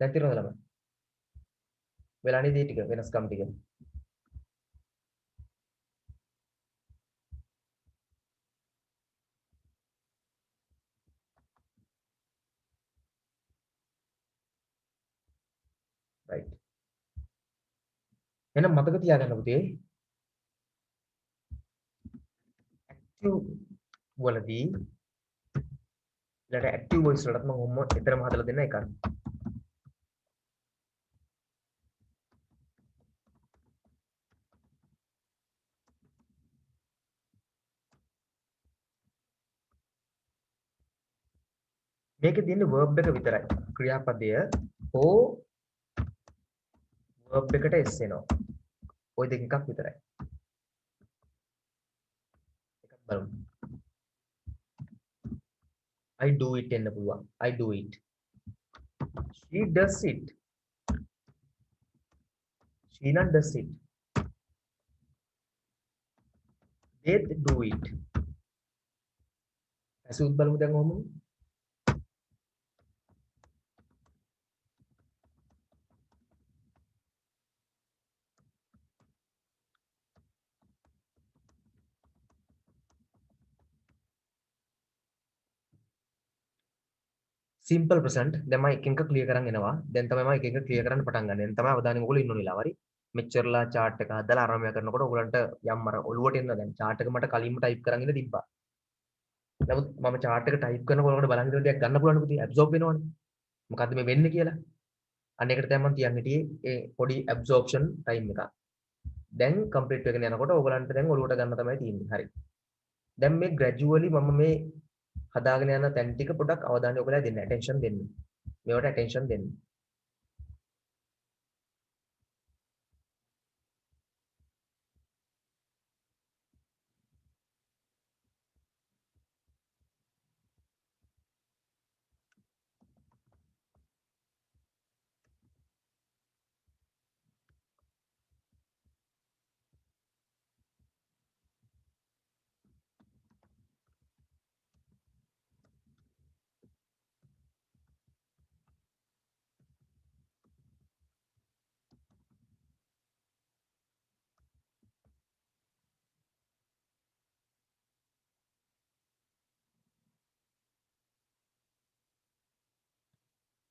A: දැන් තේරෙනවද ළමයි? වෙලා නේද මේ ටික වෙනස්කම් ටික? right. එහෙනම් මතක තියාගන්න පුතේ active වලදී ඊළඟ active voice වලටත් මම ඔම්ම එතරම් හදලා දෙන්න එකක්. මේකේ තියෙන්නේ verb එක විතරයි. ක්‍රියාපදය හෝ verb එකට s එනවා. ওই දෙක එකක් විතරයි. එකක් බලමු. I do it එන්න පුළුවන්. I do it. She does it. She not does it. They do it. ඇසුත් බලමු දැන් ඔහොම. සිම්පල් ප්‍රසන්ට් දැන් මම එක එක ක්ලියර් කරන් එනවා. දැන් තමයි මම එක එක ක්ලියර් කරන්න පටන් ගන්න. දැන් තමයි අවධානය ඔයගොල්ලෝ ඉන්න ඕනේ හරි. මෙච්චරලා chart එක හදලා ආරම්භය කරනකොට ඔයගලන්ට යම් අර ඔළුවට එන්න දැන් chart එක මට කලින්ම type කරන් ඉඳ තිබ්බා. නමුත් මම chart එක type කරනකොට ඔයගොල්ලන්ට බලන් ඉඳලා ටිකක් ගන්න පුළුවන් පුතේ absorb වෙනවනේ. මොකද්ද මේ වෙන්නේ කියලා. අන්න ඒකට තමයි මම තියන් හිටියේ ඒ පොඩි absorption time එකක්. දැන් complete වෙගෙන යනකොට ඔයගලන්ට දැන් ඔළුවට ගන්න තමයි තියෙන්නේ. හරි. දැන් මේ gradually මම මේ හදාගෙන යන තැන් ටික පොඩක් අවධානය යොමු කරලා දෙන්න. attention දෙන්න. මේවට attention දෙන්න.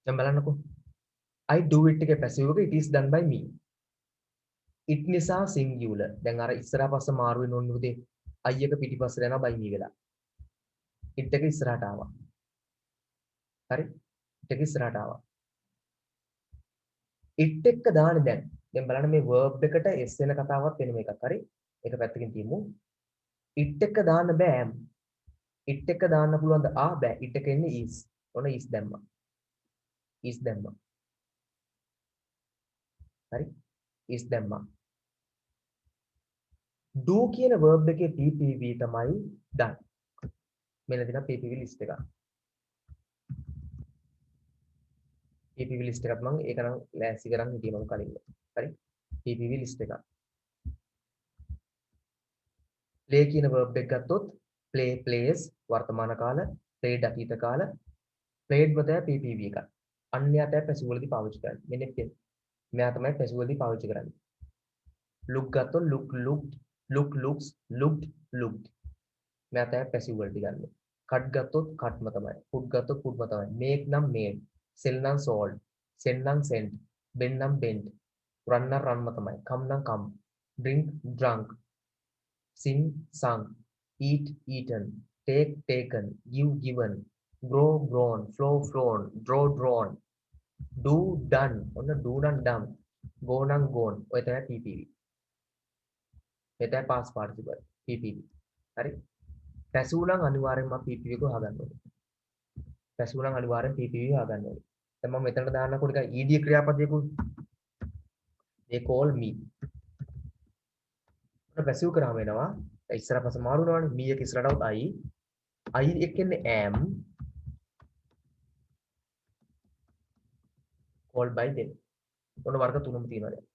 A: දැන් බලන්නකෝ. I do it එකේ passive එක it is done by me. it නිසා singular. දැන් අර ඉස්සරහා පස්ස මාරු වෙන ඕනේ උදේ. I එක පිටිපස්සට යනවා by me වෙලා. it එක ඉස්සරහට ආවා. හරි? it එක ඉස්සරහට ආවා. it එක දාන්නේ දැන්. දැන් බලන්න මේ verb එකට s වෙන කතාවක් වෙනම එකක්. හරි? ඒක පැත්තකින් තියමු. it එක දාන්න බෑ. it එක දාන්න පුළුවන්ද? බෑ. it එක එන්නේ is. ඔන්න is දැම්මා. is දැම්මා. හරි? is දැම්මා. do කියන verb එකේ ppv තමයි done. මෙන්න දින ppv list එක. ppv list එකත් මම ඒක නම් ලෑස්ති කරන් හිටියේ මම කලින්. හරි? ppv list එක. play කියන verb එක ගත්තොත් play plays වර්තමාන කාල, played අතීත කාල, played වද ppv එක. අන්‍යයට passive වලදී පාවිච්චි කරන්නේ. මෙන්න මෙයා තමයි passive වලදී පාවිච්චි කරන්නේ. look ගත්තොත් look looked, look looks, looked looked. මෙයා තමයි passive වලදී ගන්නෙ. cut ගත්තොත් cutම තමයි. put ගත්තොත් putම තමයි. make නම් made, sell නම් sold, send නම් sent, bend නම් bent, run නම් runම තමයි. come නම් come, drink drunk, sing sung, eat eaten, take taken, give given, grow grown, flow flown, draw drawn, do done, ඔන්න do නම් done, go නම් gone. ඔය තමයි ppv. මේ තමයි past participle ppv. හරි? passive නම් අනිවාර්යෙන්ම ppv එක හොයාගන්න ඕනේ. passive නම් අනිවාර්යෙන් ppv හොයාගන්න ඕනේ. දැන් මම මෙතනට දාන්නකො ටික ed ක්‍රියාපදයකුත්. they call me. ඔන්න passive කරාම වෙනවා. ඉස්සරහ පස්ස මාරු වෙනවනේ. me එක ඉස්සරහට આવුත් I එක එන්නේ am called by them. ඔන්න වර්ග තුනම තියෙනවා දැන්.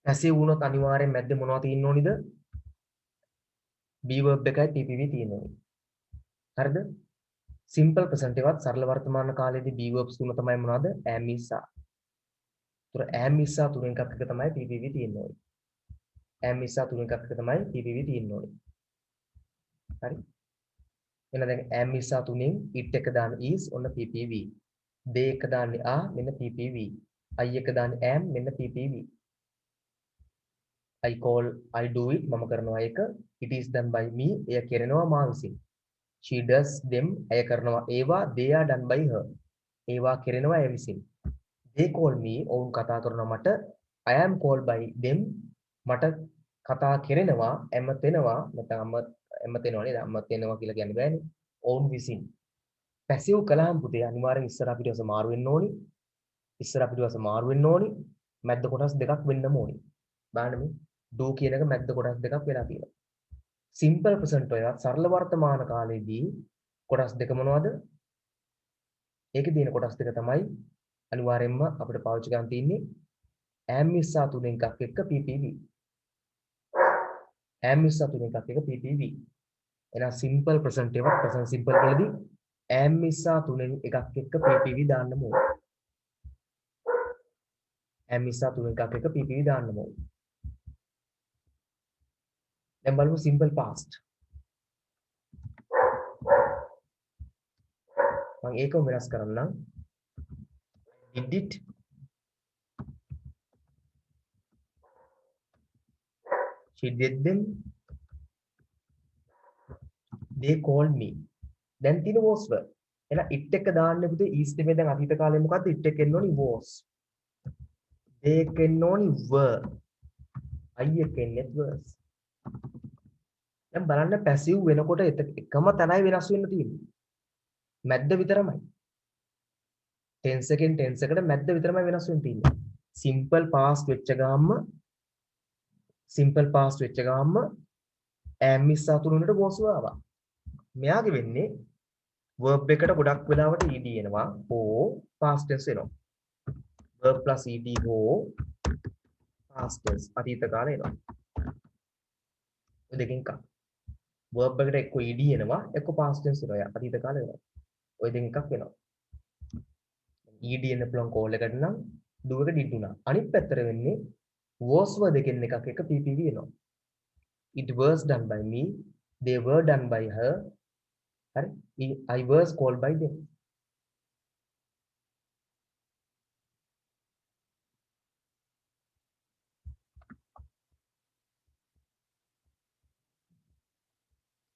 A: passive වුණොත් අනිවාර්යෙන් මැද්දේ මොනවද තියෙන්න ඕනිද? be verb එකයි ppv තියෙන්න ඕනේ. හරිද? simple present එකවත් සරල වර්තමාන කාලයේදී be verbs තුන තමයි මොනවද? am is are. ඒතර am is are තුනෙන් එකක් එක තමයි ppv තියෙන්න ඕනේ. am is are තුනෙන් එකක් එක තමයි ppv තියෙන්න ඕනේ. හරි? එහෙනම් දැන් am is are තුනෙන් it එක දාන is ඔන්න ppv. they එක දාන්නේ are මෙන්න ppv. I එක දාන්නේ am මෙන්න ppv. I call, I do it මම කරනවා ඒක. it is done by me එය කරනවා මා විසින්. she does them එය කරනවා ඒවා. they are done by her ඒවා කරනවා එය විසින්. they call me ඔවුන් කතා කරනවා මට. I am called by them මට කතා කරනවා ඇමතෙනවා නැත්නම් ඇමතෙනවා නේද? ඇමතෙනවා කියලා කියන්න බෑනේ. ඔවුන් විසින්. passive කළාම පුතේ අනිවාර්යෙන් ඉස්සර පිටවස මාරු වෙන්න ඕනි. ඉස්සර පිටවස මාරු වෙන්න ඕනි. මැද්ද කොටස් දෙකක් වෙන්නම ඕනි. බලන්න මේ do කියන එක මැද්ද කොටස් දෙකක් වෙලා තියෙනවා. simple present එකත් සරල වර්තමාන කාලයේදී කොටස් දෙක මොනවද? ඒකේ තියෙන කොටස් දෙක තමයි අනිවාර්යයෙන්ම අපිට පාවිච්චි කරන්න තියෙන්නේ am is are තුනෙන් එකක් එක්ක ppv. am is are තුනෙන් එකක් එක්ක ppv. එහෙනම් simple present එකත් present simple වලදී am is are තුනෙන් එකක් එක්ක ppv දාන්න ඕනේ. am is are තුනෙන් එකක් එක්ක ppv දාන්න ඕනේ. දැන් බලමු simple past. මම ඒකම වෙනස් කරන්නම්. did it, she did them, they called me. දැන් තියෙන was were. එහෙනම් it එක දාන්න පුතේ is දෙමේ දැන් අතීත කාලේ මොකද්ද? it එක එන්න ඕනි was. they එක එන්න ඕනි were. I එක එන්නේ was. දැන් බලන්න passive වෙනකොට එකම තැනයි වෙනස් වෙන්න තියෙන්නේ. මැද්ද විතරමයි. tense එකෙන් tense එකට මැද්ද විතරමයි වෙනස් වෙන්න තියෙන්නේ. simple past වෙච්ච ගාම am is අතුරුනට was ආවා. මෙයාගේ වෙන්නේ verb එකට ගොඩක් වෙලාවට ed එනවා. or past tense එනවා. verb plus ed or past tense අතීත කාලේ එනවා. ඔය දෙකෙන් එකක්. verb එකට එක්ක ed එනවා එක්ක past tense එනවා. අතීත කාලේ එනවා. ඔය දෙකෙන් එකක් වෙනවා. ed එන්න පුළුවන් call එකට නම් do එක did උනා. අනිත් පැත්තට වෙන්නේ was were දෙකෙන් එකක් එක ppv එනවා. it was done by me, they were done by her. හරි I was called by them.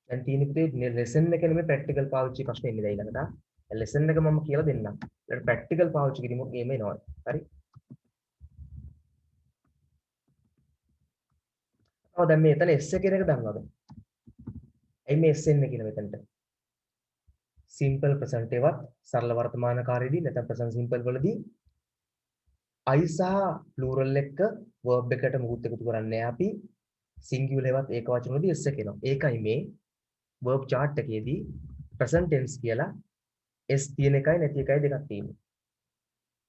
A: දැන් තියෙන පුතේ ලෙසන් එක නෙමෙයි ප්‍රැක්ටිකල් පාවිච්චි ප්‍රශ්නේ ඉන්නේ දැන් ඊළඟට. ලෙසන් එක මම කියලා දෙන්නම්. ඊට ප්‍රැක්ටිකල් පාවිච්චි කිරීම ගේම එනවා. හරි. ඔව් දැන් මේ එතන S කියන එක දන්නවද? ඇයි මේ S එන්නේ කියලා මෙතනට? සිම්පල් ප්‍රසන්ට් එකවත් සරල වර්තමානකාරයේදී නැත්නම් ප්‍රසන්ට් සිම්පල් වලදී I සහ ප්ලූරල් එක්ක verb එකට මුකුත් එකතු කරන්නේ නැහැ අපි. සිංගියුලර් එකවත් ඒක වචන වලදී S කියනවා. ඒකයි මේ verb chart එකේදී present tense කියලා S තියෙන එකයි නැති එකයි දෙකක් තියෙන්නේ.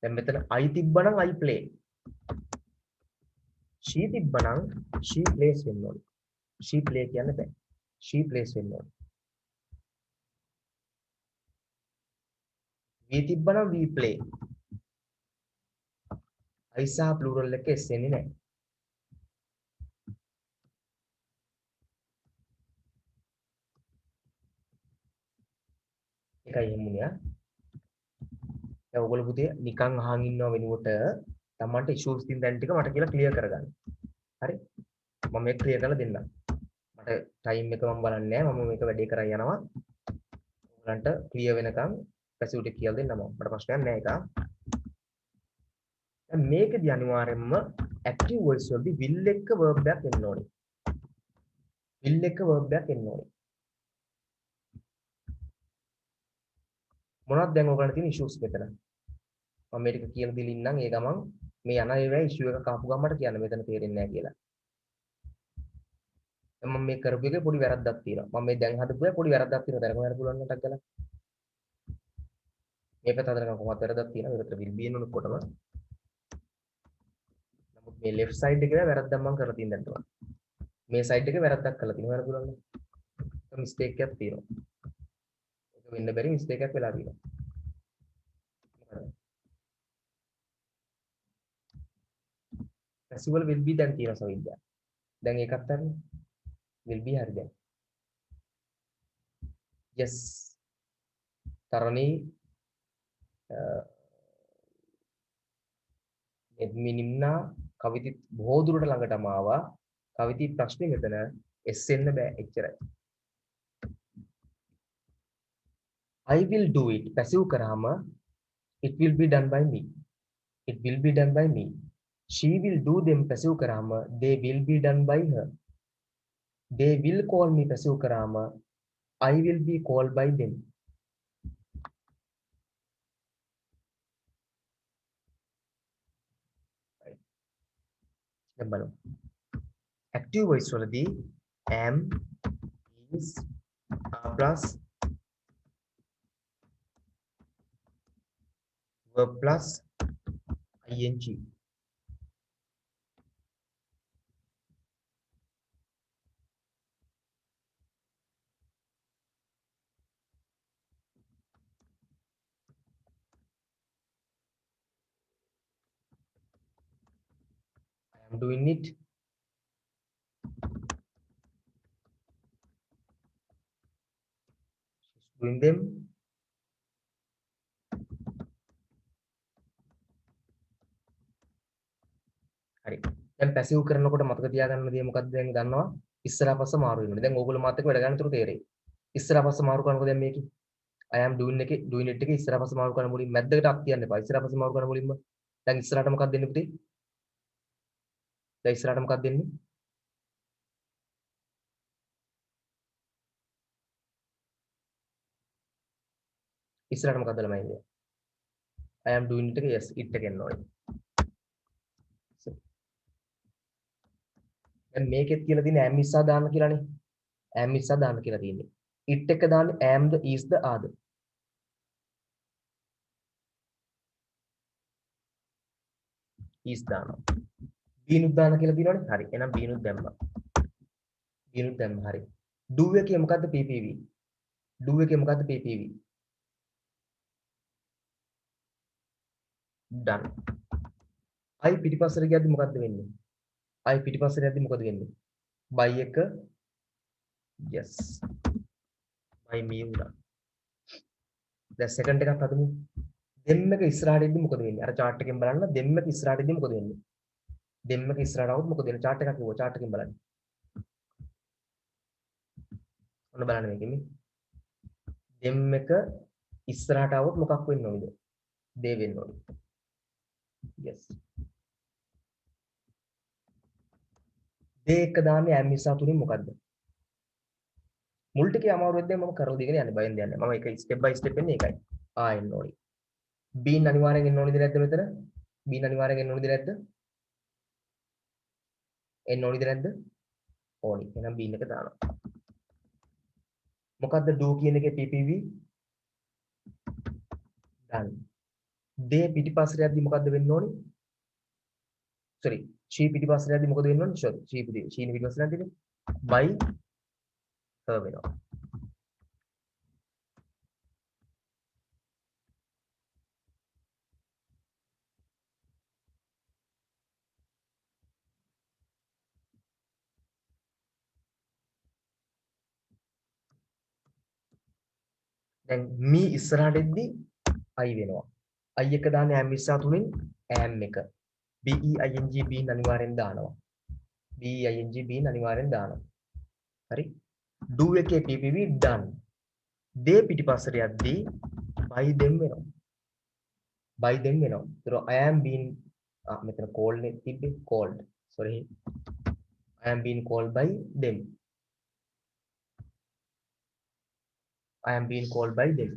A: දැන් මෙතන I තිබ්බනම් I play. she තිබ්බනම් she plays වෙන්න ඕනේ. she play කියන්න බෑ. she plays වෙන්න ඕනේ. we තිබ්බනම් we play. I සහ plural එක S එන්නේ නැහැ. ඒකයි එමුනේ. දැන් ඔයගොල්ලෝ පුතේ නිකන් අහන් ඉන්නව වෙනුවට තමන්ට ඉෂුස් තියෙන දැන් ටික මට කියලා ක්ලියර් කරගන්න. හරි? මම මේක ක්ලියර් කරලා දෙන්නම්. මට ටයිම් එක මම බලන්නේ නැහැ. මම මේක වැඩේ කරන් යනවා. ඔයගලන්ට ක්ලියර් වෙනකන් පැසිවිටි කියලා දෙන්නම් මම. මට ප්‍රශ්නයක් නැහැ ඒක. දැන් මේකදී අනිවාර්යයෙන්ම ඇක්ටිව් වොයිස් වලදී will එක්ක verb එකක් එන්න ඕනේ. will එක්ක verb එකක් එන්න ඕනේ. මොනවද දැන් ඔයගලන්ට තියෙන ඉෂුස් මෙතන? මම මේක කියලා දෙලින් නම් ඒ ගමන් මේ යන ඒවා ඉෂුව එකක් ආපු ගමන් මට කියන්න මෙතන තේරෙන්නේ නැහැ කියලා. දැන් මම මේ කරපු එකේ පොඩි වැරද්දක් තියෙනවා. මම මේ දැන් හදපු එකේ පොඩි වැරද්දක් තියෙනවා. දැන් කොහොමද පුළුවන් නටක් ගලා. මේ පැත්ත හදනකම් කොහොමද වැරද්දක් තියෙනවා. මේකට will be එන්න කොටම. නමුත් මේ left side එකේ වැරද්දක් මම කරලා තියෙන දැන් තමයි. මේ side එකේ වැරද්දක් කරලා තියෙනවා. හරි පුළුවන්. ඒක mistake එකක් තියෙනවා. ඒක වෙන්න බැරි mistake එකක් වෙලා තියෙනවා. passive will be දැන් තියෙනවා සවිද්‍යා. දැන් ඒකත් හරි. will be හරි දැන්. yes. තරණී එද්මිනිම්නා කවිතිත් බොහෝ දුරට ළඟටම ආවා. කවිති ප්‍රශ්නේ මෙතන S එන්න බෑ එච්චරයි. I will do it. passive කරාම it will be done by me. It will be done by me. She will do them. passive කරාම they will be done by her. They will call me. passive කරාම I will be called by them. දැන් බලමු. active voice වලදී am, is, are plus verb plus ing. I am doing it. She's doing them. හරි. දැන් passive කරනකොට මතක තියාගන්න දේ මොකක්ද දැන් දන්නවා? ඉස්සරහා පස්ස මාරු වෙනවා. දැන් ඕගොල්ලෝ මාත් එක්ක වැඩ ගන්න තුරු තේරෙයි. ඉස්සරහා පස්ස මාරු කරනකොට දැන් මේකේ I am doing එකේ doing it එකේ ඉස්සරහා පස්ස මාරු කරන මුලින් මැද්දකට අක් තියන්න එපා. ඉස්සරහා පස්ස මාරු කරන මුලින්ම දැන් ඉස්සරහට මොකක්ද දෙන්නේ පුතේ? දැන් ඉස්සරහට මොකක්ද දෙන්නේ? ඉස්සරහට මොකක්ද ළමයි ඉන්නේ? I am doing it එකේ yes it එක එන්න ඕනේ. දැන් මේකෙත් කියලා තියෙන්නේ am is ආ දාන්න කියලානේ. am is ආ දාන්න කියලා තියෙන්නේ. it එක දාන්නේ am the is the are the? is දානවා. be නුත් දාන්න කියලා තියෙනවනේ. හරි. එහෙනම් be නුත් දැම්මා. be නුත් දැම්මා. හරි. do එකේ මොකද්ද ppv? do එකේ මොකද්ද ppv? done. I පිටිපස්සට ගියද්දි මොකද්ද වෙන්නේ? I පිටිපස්සට යද්දි මොකද වෙන්නේ? by එක yes by me උනා. දැන් second එකක් හදමු. දෙන්නක ඉස්සරහට ඉද්දි මොකද වෙන්නේ? අර chart එකෙන් බලන්න දෙන්නක ඉස්සරහට ඉද්දි මොකද වෙන්නේ? දෙන්නක ඉස්සරහට આવුත් මොකද වෙන්නේ? chart එකක් කිව්වා chart එකෙන් බලන්න. ඔන්න බලන්න මේකෙන් මේ. දෙන්නක ඉස්සරහට આવුත් මොකක් වෙන්න ඕනේද? දේ වෙන්න ඕනේ. yes. දේ එක දාන්නේ m නිසා තුලින් මොකද්ද? මුල් ටිකේ අමාරුවෙන් දැන් මම කරලා දීගෙන යන්නේ බයෙන් දෙන්නේ. මම ඒක step by step එන්නේ ඒකයි. එන්න ඕනේ. b අනිවාර්යෙන් එන්න ඕනේද නැද්ද මෙතන? b අනිවාර්යෙන් එන්න ඕනේද නැද්ද? එන්න ඕනේද නැද්ද? ඕනි. එහෙනම් b එක දානවා. මොකද්ද do කියන එකේ ppv? done. දේ පිටිපස්සට යද්දි මොකද්ද වෙන්න ඕනේ? sorry. she පිටිපස්සට යද්දි මොකද වෙන්න ඕනේ? sorry. she පිටිපස්සට යද්දි by her වෙනවා. දැන් me ඉස්සරහට එද්දි I වෙනවා. I එක දාන්නේ am නිසා තුලින් am එක. B E I N G B අනිවාර්යෙන් දානවා. B E I N G B අනිවාර්යෙන් දානවා. හරි? do එකේ PPV done. they පිටිපස්සට යද්දී by them වෙනවා. by them වෙනවා. ඒතර I am being මෙතන called නේ තිබ්බේ called. sorry. I am being called by them. I am being called by them.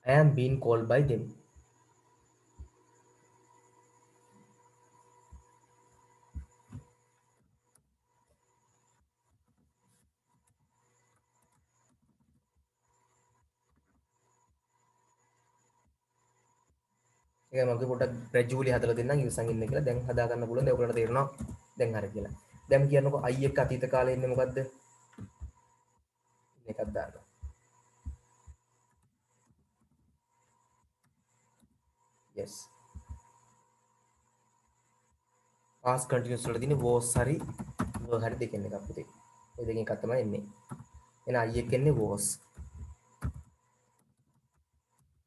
A: I am being called by them. ඒක මම පොඩ්ඩක් ග්‍රැජුවලි හදලා දෙන්නම් ඉවසන් ඉන්න කියලා. දැන් හදා ගන්න පුළුවන්. දැන් ඔයගොල්ලන්ට තේරෙනවා දැන් හරි කියලා. දැන් කියන්නකෝ I එක අතීත කාලේ ඉන්නේ මොකද්ද? මේකක් දාන්න. yes. past continuous වල තියෙන්නේ was හරි were හරි දෙකෙන් එකක් පුතේ. ඔය දෙකෙන් එකක් තමයි එන්නේ. එහෙනම් I එක එන්නේ was.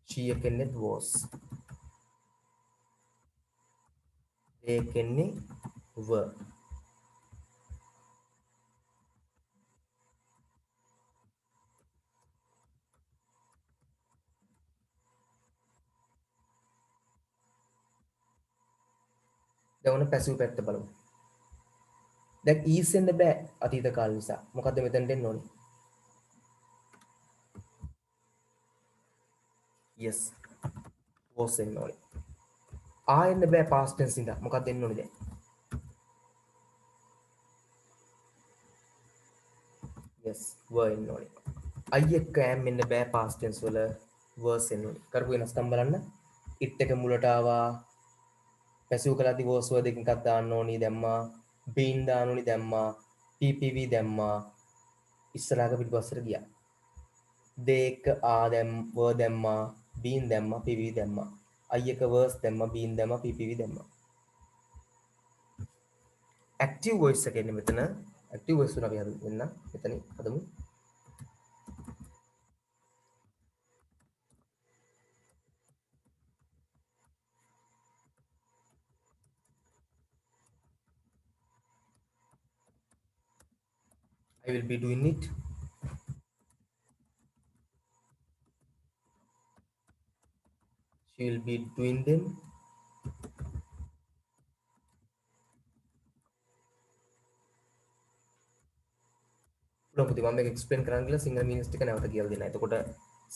A: she එක එන්නේ was. they එක එන්නේ were. දැන් ඔන්න පැසිව් පැත්ත බලමු. දැන් is එන්න බෑ අතීත කාල නිසා. මොකද්ද මෙතනට එන්න ඕනේ? yes. was එන්න ඕනේ. එන්න බෑ past tense ඉඳලා. මොකක්ද එන්න ඕනේ දැන්? yes. were එන්න ඕනේ. I එක්ක am එන්න බෑ past tense වල was එන්න ඕනේ. කරපු වෙනස්කම් බලන්න. it එක මුලට ආවා. පැසිව් කළාදී was were දෙකෙන් එකක් දාන්න ඕනි දැම්මා. been දාන්න ඕනි දැම්මා. ppv දැම්මා. ඉස්සරහට පිටිපස්සට ගියා. they එක දැම් were දැම්මා. been දැම්මා. pv දැම්මා. I එක was දැම්මා. been දැම්මා. ppv දැම්මා. active voice එක එන්නේ මෙතන. active voice තුන අපි හදමු. මෙතන හදමු. I will be doing it. She will be doing them. පුළුවන් පුතේ මම මේක එක්ස්ප්ලেইন කරන්න කියලා සිංගල් මීනින්ග්ස් ටික නැවත කියලා දෙන්න. එතකොට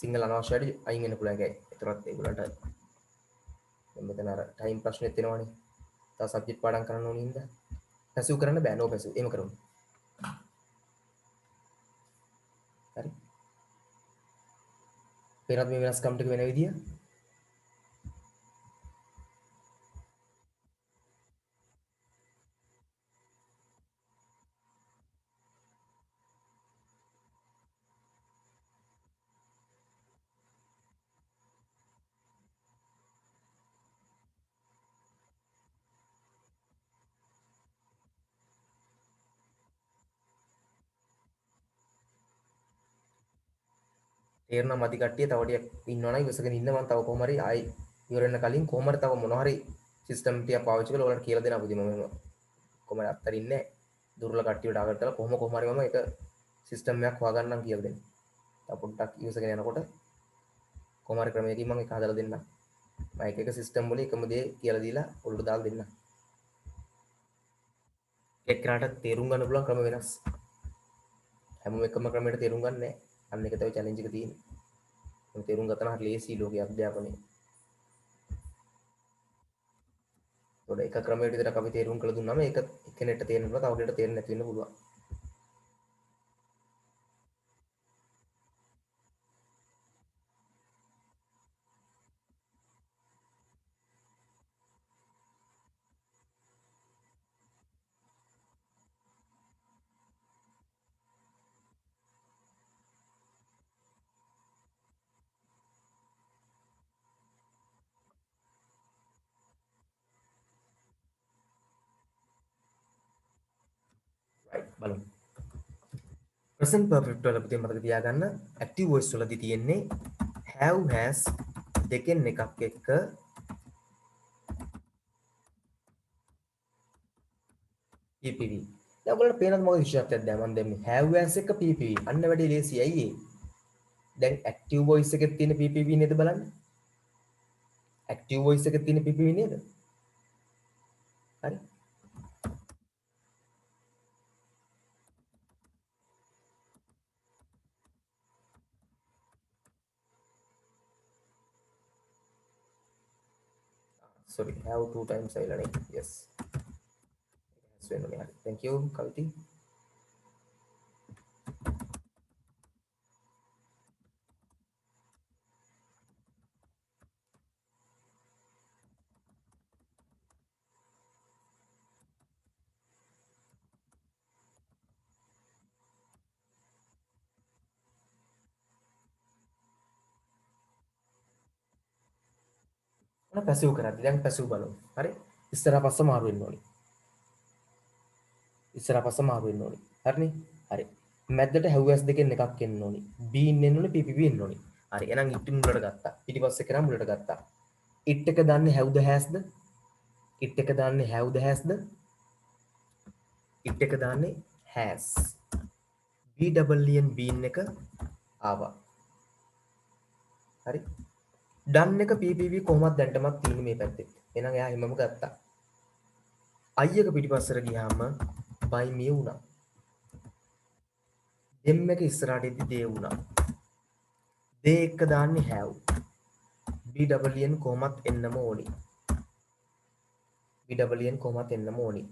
A: සිංගල් අනවශ්‍ය වැඩි අයින් වෙන්න පුළුවන් ඒකයි. ඒතරත් ඒගොල්ලන්ට දැන් මෙතන අර ටයිම් ප්‍රශ්නෙත් එනවනේ. තව සබ්ජෙක්ට් පාඩම් කරන්න ඕනේ හින්දා. පැසිව් කරන්න බෑ නෝ පැසිව්. එහෙම කරමු. හරි. පේනවද මේ වෙනස්කම් ටික වෙන විදිය? තේරෙනවා මදි කට්ටිය තව ටිකක් ඉන්නවනම් ඉවසගෙන ඉන්න මම තව කොහොම හරි ආයි ඉවර වෙන්න කලින් කොහොම හරි තව මොනවා හරි සිස්ටම් ටිකක් පාවිච්චි කරලා ඔයාලට කියලා දෙන්න අපුදී මම කොහොම හරි අත්තරින්නේ දුර්වල කට්ටියට ටාගට් කරලා කොහොම හරි මම ඒක සිස්ටම් එකක් හොයාගන්නම් කියලා දෙන්න. තව පොඩ්ඩක් ඉවසගෙන යනකොට කොහොම හරි ක්‍රමයකින් මම ඒක හදලා දෙන්නම්. මම එක එක සිස්ටම් වල එකම දේ කියලා දීලා ඔයාලට දාලා දෙන්නම්. එක්කනට තේරුම් ගන්න පුළුවන් ක්‍රම වෙනස්. හැමෝම එකම ක්‍රමයට තේරුම් ගන්න නැහැ. අන්න ඒක තමයි චැලෙන්ජ් එක තියෙන්නේ. මම තේරුම් ගත්තා නම් හරි ලේසි ලෝකයේ අධ්‍යාපනය. ඒකට එක ක්‍රමයකට විතරක් අපි තේරුම් කළ දුන්නාම ඒක එක්කෙනෙක්ට තේරෙන්න පුළුවන්, තව කෙනෙක්ට තේරෙන්නේ නැති වෙන්න පුළුවන්. right බලමු. present perfect වල පුතේ මතක තියාගන්න active voice වලදී තියෙන්නේ have has දෙකෙන් එකක් එක්ක PPV. දැන් ඔයගොල්ලන්ට පේනවද මොකද විශේෂත්වයක් දැන් මම දෙන්නේ have has එක PPV. අන්න වැඩි ලේසි ඇයි ඒ? දැන් active voice එකේ තියෙන PPV නේද බලන්න. active voice එකේ තියෙන PPV නේද? හරි. sorry have two times ආවිලා නේ. yes. has වෙනුනේ. හරි. thank you කවිති. ඔන්න පැසිව් කරද්දි දැන් පැසිව් බලමු. හරි. ඉස්සරහ පස්ස මාරු වෙන්න ඕනේ. ඉස්සරහ පස්ස මාරු වෙන්න ඕනේ. හරිනේ? හරි. මැද්දට හැව්ස් දෙකෙන් එකක් එන්න ඕනේ. B එන්න ඕනේ PPV එන්න ඕනේ. හරි. එහෙනම් ඉට් මුලට ගත්තා. පිටිපස්සේ කරා මුලට ගත්තා. ඉට් එක දාන්නේ හැව්ද හැස්ද? ඉට් එක දාන්නේ හැව්ද හැස්ද? ඉට් එක දාන්නේ has. B double E N bean එක ආවා. හරි. done එක PPV කොහොමද දැන්ටමත් තියෙන්නේ මේ පැත්තේ. එහෙනම් එයා හිමම ගත්තා. I එක පිටිපස්සට ගියාම by me වුණා. dem එක ඉස්සරහට ඉද්දි they වුණා. they එක දාන්නේ have. B double E N කොහොමත් එන්නම ඕනි. B double E N කොහොමත් එන්නම ඕනි.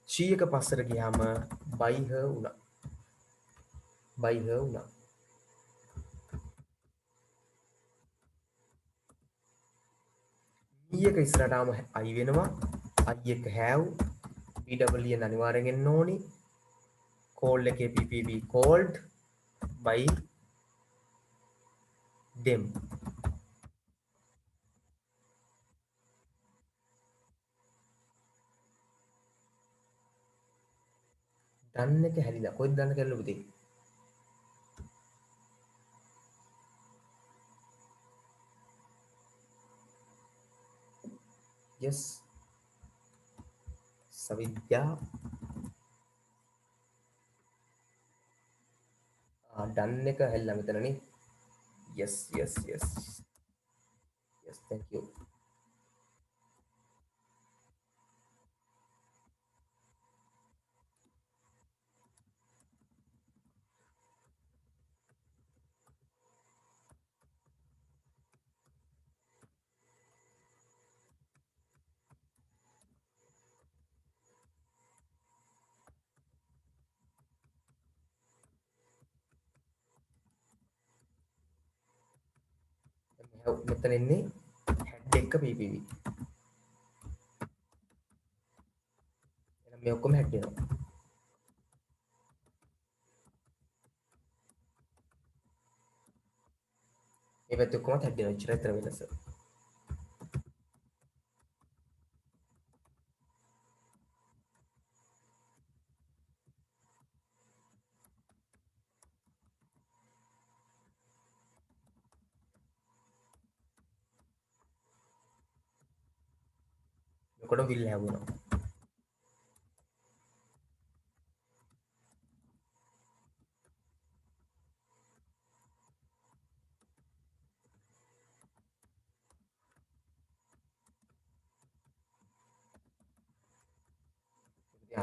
A: she එක පස්සට ගියාම by her වුණා. by her වුණා. me එක ඉස්සරහට ආවම I වෙනවා. I එක have. B double E N අනිවාර්යෙන් එන්න ඕනි. call එකේ PPV called by them. done එක හැදිලා. කොයිද done කරලා පුතේ? yes. සවිද්‍යා done එක හැල්ලා මෙතනනේ. yes yes yes yes thank you. මෙතන එන්නේ head එක ppv. එහෙනම් මේ ඔක්කොම head වෙනවා. මේ පැත්ත ඔක්කොම head වෙනවා. ඉච්චර විතර වෙනස. මෙකොට will have වෙනවා.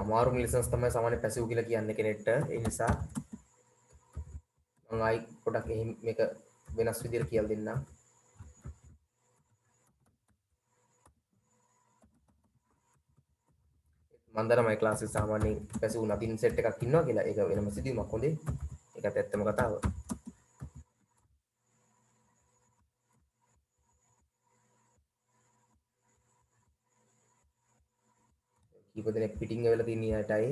A: අමාරුම ලෙසන්ස් තමයි සාමාන්‍ය පැසිව් කියලා කියන්නේ කෙනෙක්ට. ඒ නිසා මම ආයි පොඩක් එහෙම මේක වෙනස් විදිහට කියලා දෙන්නම්. මම දන්නවා මේ ක්ලාස් එක සාමාන්‍යයෙන් පැසිව් නතින් සෙට් එකක් ඉන්නවා කියලා. ඒක වෙනම සිදුවීමක් හොඳේ. ඒකත් ඇත්තම කතාව. කීප දෙනෙක් පිටින් වෙලා තියෙන අයටයි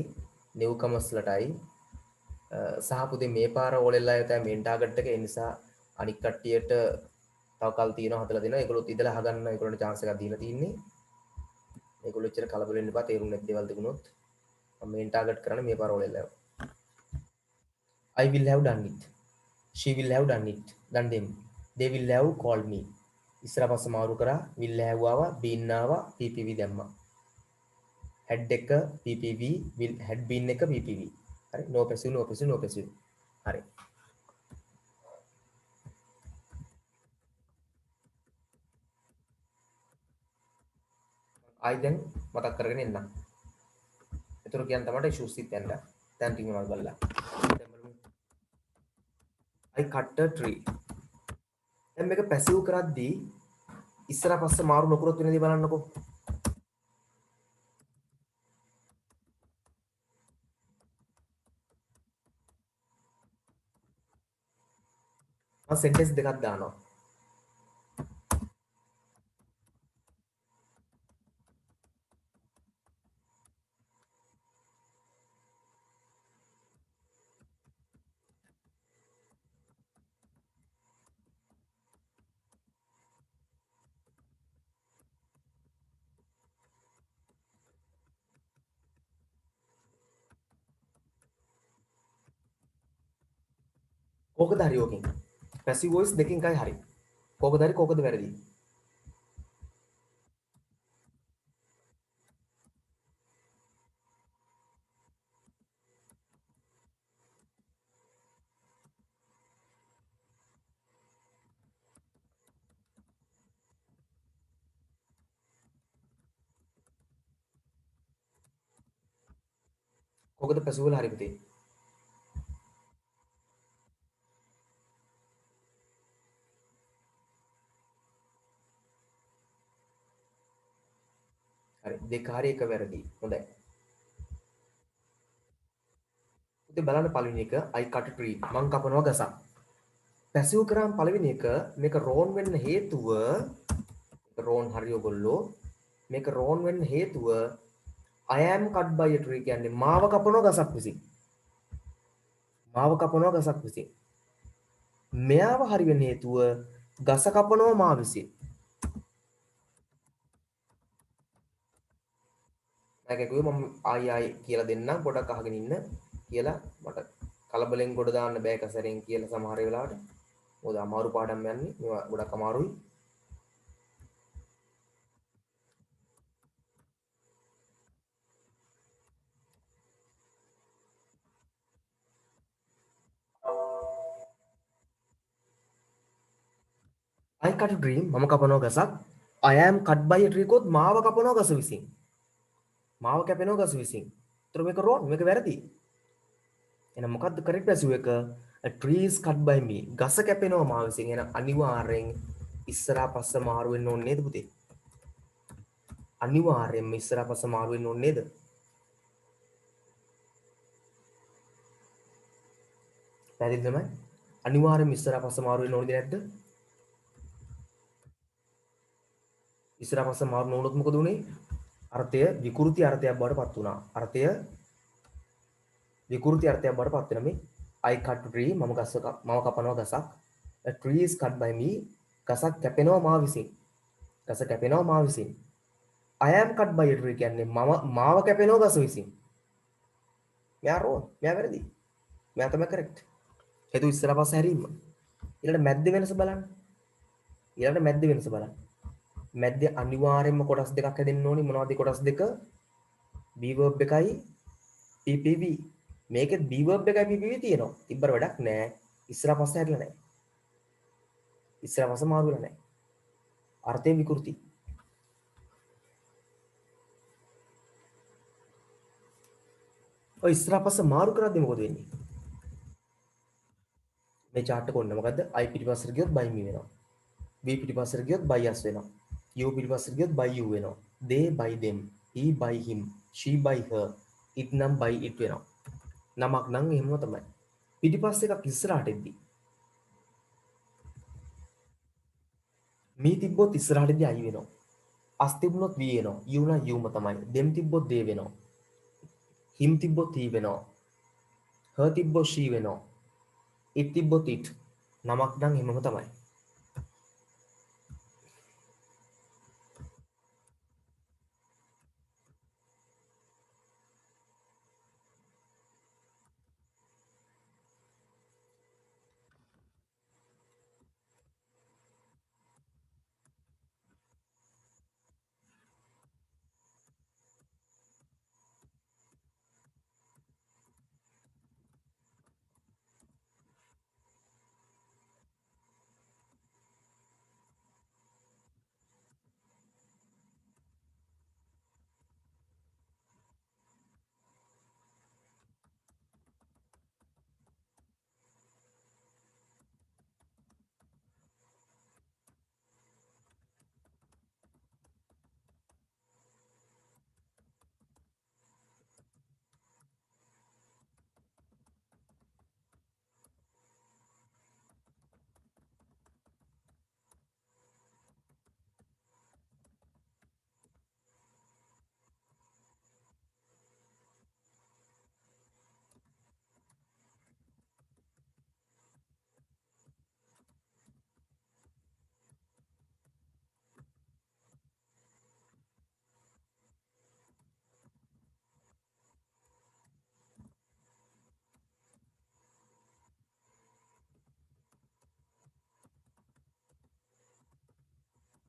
A: නිව්කමර්ස්ලටයි සහ පුතේ මේ පාර ඕලෙල් අය තමයි මේන් ටාගට් එක. ඒ නිසා අනික් කට්ටියට තව කල් තියෙනවා හදලා දෙනවා. ඒගොල්ලොත් ඉඳලා අහගන්න ඒගොල්ලන්ට chance එකක් දීලා තියෙන්නේ. ඒගොල්ලෝ එච්චර කලබල වෙන්න එපා. තේරුම් නැති දේවල් තිබුණොත් මම මේන් ටාගට් කරන්නේ මේ පාර ඕලෙල් අය. I will have done it. She will have done it. done them. They will have called me. ඉස්සර පස්ස මාරු කරා will have ආවා been ආවා ppv දැම්මා. had එක ppv will had been එක ppv. හරි no passive no passive no passive. හරි. ආයි දැන් මතක් කරගෙන එන්න. ඒතර කියන්න තමයි issues ඉත් යන්න. දැන් ටික මොනවද බලලා. I cut a tree. දැන් මේක passive කරද්දී ඉස්සර පස්ස මාරු නොකරොත් වෙන දේ බලන්නකෝ. මම sentence දෙකක් දානවා. කෝකද හරි ඕකෙන්. passive voice දෙකෙන් එකයි හරි. කෝකද හරි කෝකද වැරදි. කෝකද passive වල හරි පුතේ. හරි දෙක හරි එක වැරදි. හොඳයි. පුතේ බලන්න පළවෙනි එක I cut a tree. මං කපනවා ගසක්. passive කරාම පළවෙනි එක මේක roan වෙන්න හේතුව roan හරි ඔයගොල්ලෝ මේක roan වෙන්න හේතුව I am cut by a tree කියන්නේ මාව කපනවා ගසක් විසින්. මාව කපනවා ගසක් විසින්. මෙයාව හරි වෙන්න හේතුව ගස කපනවා මා විසින්. මම කිව්වේ මම ආයි කියලා දෙන්නම් පොඩක් අහගෙන ඉන්න කියලා මට කලබලෙන් ගොඩ දාන්න බෑ එක සැරෙන් කියලා සමහර වෙලාවට. මොකද අමාරු පාඩම් යන්නේ. මේවා ගොඩක් අමාරුයි. I cut a tree මම කපනවා ගසක්. I am cut by a tree කොත් මාව කපනවා ගස විසින්. මාව කැපෙනවා ගස විසින්. ඒතර මේක wrong මේක වැරදි. එහෙනම් මොකද්ද correct passive එක? A tree is cut by me. ගස කැපෙනවා මා විසින්. එහෙනම් අනිවාර්යෙන් ඉස්සරහා පස්ස මාරු වෙන්න ඕනේ නේද පුතේ? අනිවාර්යෙන්ම ඉස්සරහා පස්ස මාරු වෙන්න ඕනේ නේද? පැහැදිලි තමයි? අනිවාර්යෙන්ම ඉස්සරහා පස්ස මාරු වෙන්න ඕනේද නැද්ද? ඉස්සරහ පස්ස මාරු නොවුනොත් මොකද උනේ? අර්ථය විකෘති අර්ථයක් බවට පත් වුණා. අර්ථය විකෘති අර්ථයක් බවට පත් වෙන මේ I cut tree මම කපනවා ගසක්. A tree is cut by me. ගසක් කැපෙනවා මා විසින්. ගස කැපෙනවා මා විසින්. I am cut by a tree කියන්නේ මාව කැපෙනවා ගස විසින්. මෙයා රෝන්. මෙයා වැරදි. මෙයා තමයි correct. හේතු ඉස්සරහ පස්ස හැරීම. ඊළඟට මැද්ද වෙනස බලන්න. ඊළඟට මැද්ද වෙනස බලන්න. මැද්දේ අනිවාර්යයෙන්ම කොටස් දෙකක් හැදෙන්න ඕනි. මොනවද කොටස් දෙක? be verb එකයි ppv. මේකෙත් be verb එකයි ppv තියෙනවා. තිබ්බර වැඩක් නෑ. ඉස්සරහ පස්ස හැරිලා නෑ. ඉස්සරහ පස්ස මාරු වෙලා නෑ. අර්ථයෙන් විකෘති. ඔය ඉස්සරහ පස්ස මාරු කරද්දි මොකද වෙන්නේ? මේ chart එක ඔන්න මොකද්ද? I පිටිපස්සට ගියොත් by me වෙනවා. V පිටිපස්සට ගියොත් by us වෙනවා. U පිටිපස්සට ගියොත් by you වෙනවා. They by them. He by him. She by her. It නම් by it වෙනවා. නමක් නම් එහෙමම තමයි. පිටිපස්ස එකක් ඉස්සරහට එද්දි මේ තිබ්බොත් ඉස්සරහටදී I වෙනවා. us තිබුණොත් V වෙනවා. you නම් youම තමයි. them තිබ්බොත් they වෙනවා. him තිබ්බොත් he වෙනවා. her තිබ්බොත් she වෙනවා. it තිබ්බොත් it. නමක් නම් එහෙමම තමයි.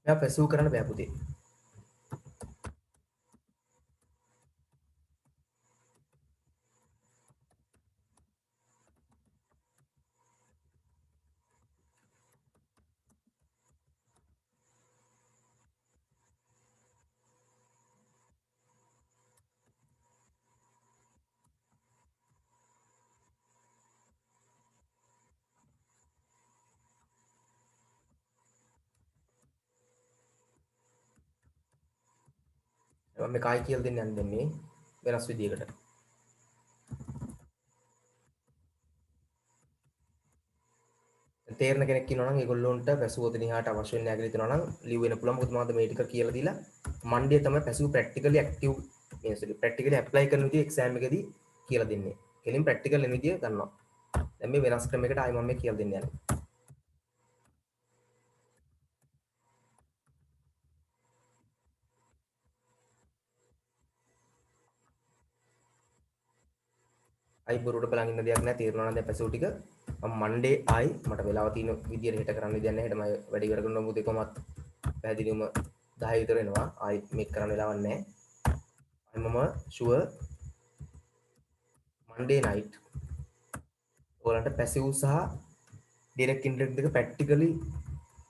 A: මෙයා පැසූ කරන්න බෑ පුතේ. මම මේ කායි කියලා දෙන්න යන්නේ වෙනස් විදියකට. තේරෙන කෙනෙක් ඉන්නවා නම් ඒගොල්ලොන්ට පැසුවොත් එහාට අවශ්‍ය වෙන නැගලි දෙනවා නම් ලිව් වෙන පුළුවන්. මොකද මම මේ ටික කියලා දීලා මන්ඩේ තමයි පැසුව ප්‍රැක්ටිකලි ඇක්ටිව් ප්‍රැක්ටිකලි ඇප්ලයි කරන විදිය එක්සෑම් එකේදී කියලා දෙන්නේ. කෙලින් ප්‍රැක්ටිකල් වෙන විදිය ගන්නවා. දැන් මේ වෙනස් ක්‍රමයකට ආයි මම මේ කියලා දෙන්න යන්නේ. අයි බොරුවට බලන් ඉන්න දෙයක් නැහැ. තේරුණා නම් දැන් පැසුව ටික මම මන්ඩේ ආයි මට වෙලාව තියෙන විදියට හෙට කරන්න දෙයක් නැහැ. හෙට මම වැඩි ඉවර කරනවා මුදේ කොහමත් පැහැදිලිවම 10 විතර වෙනවා. ආයි මේක කරන්න වෙලාවක් නැහැ. මම ෂුවර් මන්ඩේ නයිට් ඔයාලන්ට පැසිව් සහ ඩිරෙක්ට් ඉන්ඩිරෙක්ට් දෙක ප්‍රැක්ටිකලි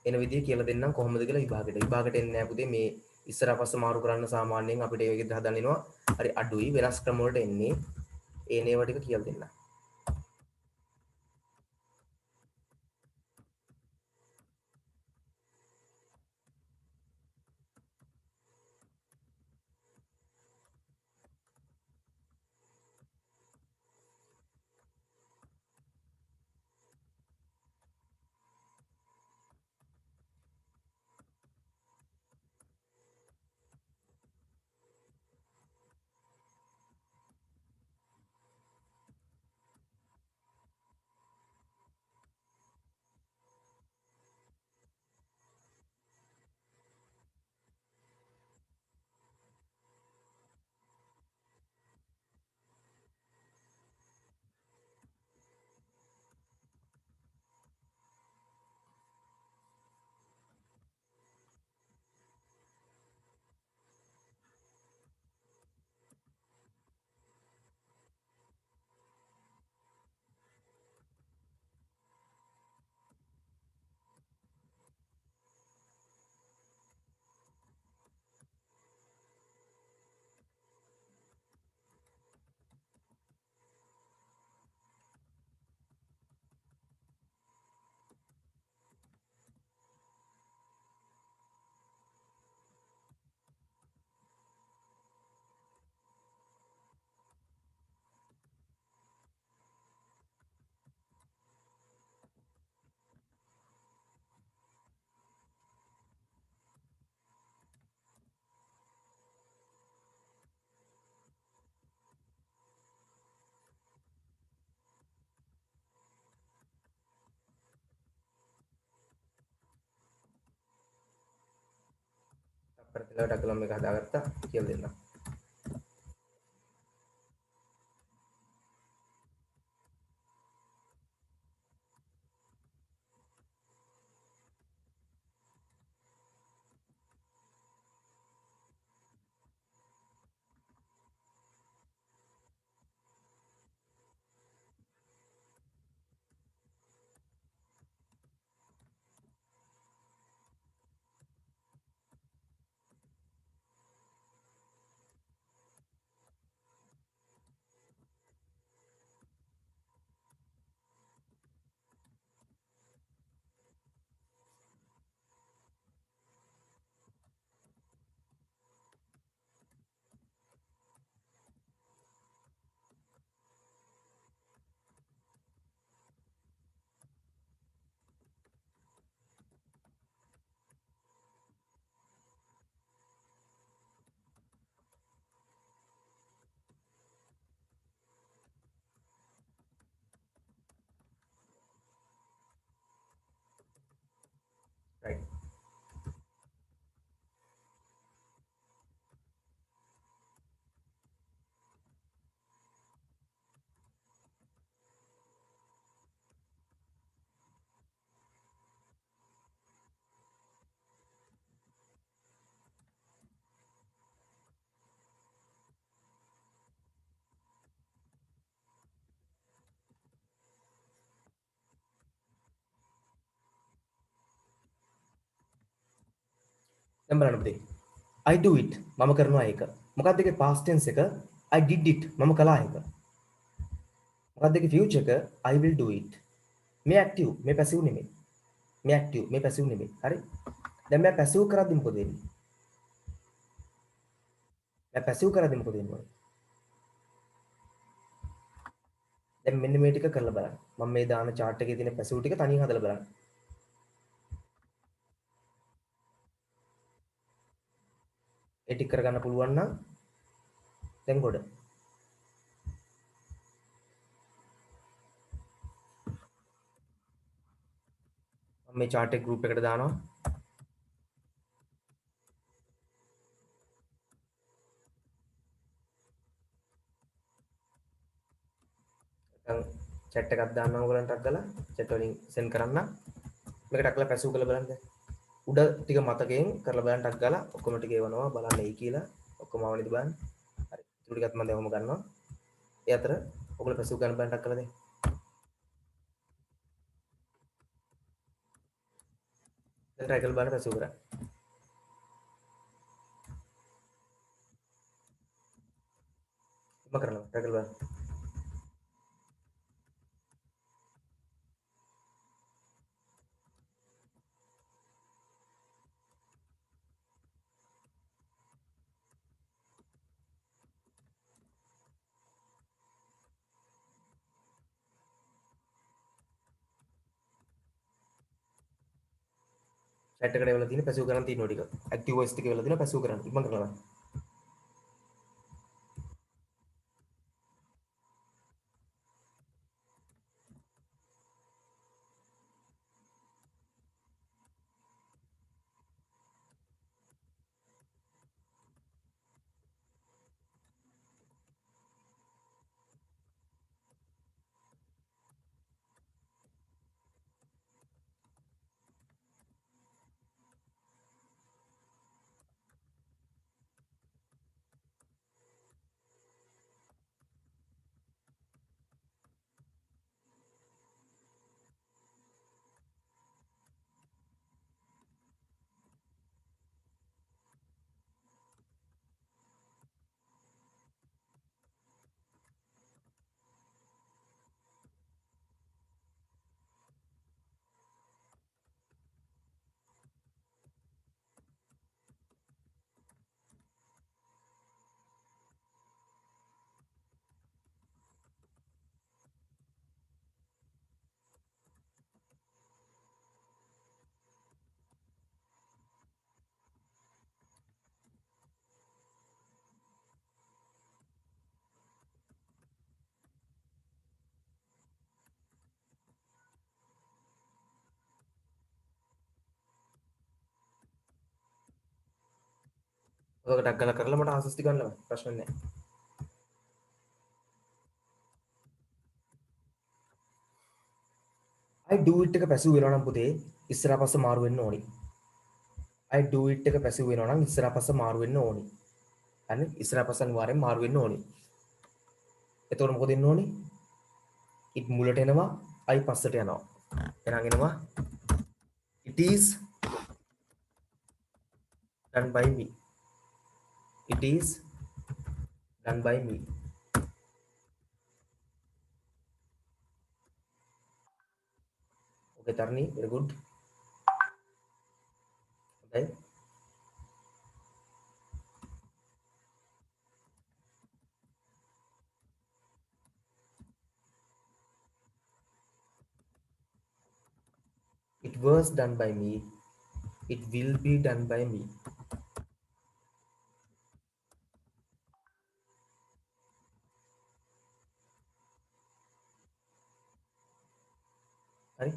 A: එන විදිය කියලා දෙන්නම් කොහොමද කියලා විභාගයට එන්නේ නැහැ පුතේ. මේ ඉස්සරහ පස්ස මාරු කරන්න සාමාන්‍යයෙන් අපිට ඒ විදිහට හදන්න එනවා. හරි අඩුයි වෙනස් ක්‍රම වලට එන්නේ. ඒ නේව ටික කියලා දෙන්න. ප්‍රතිලට අකලම් එක හදාගත්තා කියලා දෙන්න. right. දැන් බලන්න පුතේ. I do it මම කරනවා ඒක. මොකක්ද ඒකේ past tense එක? I did it මම කළා ඒක. මොකක්ද ඒකේ future එක? I will do it. මේ active මේ passive නෙමෙයි. මේ active මේ passive නෙමෙයි. හරි? දැන් මම passive කරද්දි මොකද වෙන්නේ? මම passive කරද්දි මොකද වෙන්නේ? දැන් මෙන්න මේ ටික කරලා බලන්න. මම මේ දාන chart එකේ තියෙන passive ටික තනියෙන් හදලා බලන්න. ඒ ටික කරගන්න පුළුවන් නම් දැන් ගොඩ. මම මේ chart එක group එකට දානවා. නැත්නම් chat එකක් දාන්නම් ඔයගලන්ට ටක් ගාලා chat වලින් send කරන්න. මේක ටක් කරලා passive කරලා බලන්න දැන්. උඩ ටික මතකයෙන් කරලා බලන්න ටක් ගාලා ඔක්කොම ටික එවනවා බලන්න එයි කියලා. ඔක්කොම ආවනේද බලන්න. හරි. ඒ ටිකත් මම දැන් ඔහොම ගන්නවා. ඒ අතර ඔයගොල්ලෝ passive ගන්න බලන්න ටක් කරලා දැන්. දැන් try කරලා බලන්න passive කරන්න. මම කරනවා. try කරලා බලන්න. chat එකට එවලා තියෙන passive කරන් තියෙන ටික. active voice ටික එවලා තියෙනවා passive කරන්න. මම කරලා බලන්න. ඔක ටක් ගාලා කරලා මට ආන්සර්ස් ටික ගන්න ළමයි. ප්‍රශ්න නැහැ. I do it එක පැසිව් වෙනවා නම් පුතේ ඉස්සරහ පස්ස මාරු වෙන්න ඕනි. I do it එක පැසිව් වෙනවා නම් ඉස්සරහ පස්ස මාරු වෙන්න ඕනි. හරි? ඉස්සරහ පස්ස අනිවාර්යෙන් මාරු වෙන්න ඕනි. එතකොට මොකද වෙන්න ඕනි? it මුලට එනවා I පස්සට යනවා. එහෙනම් එනවා it is done by me. It is done by me. Okay, Tarni, very good. Okay. It was done by me. It will be done by me. Right?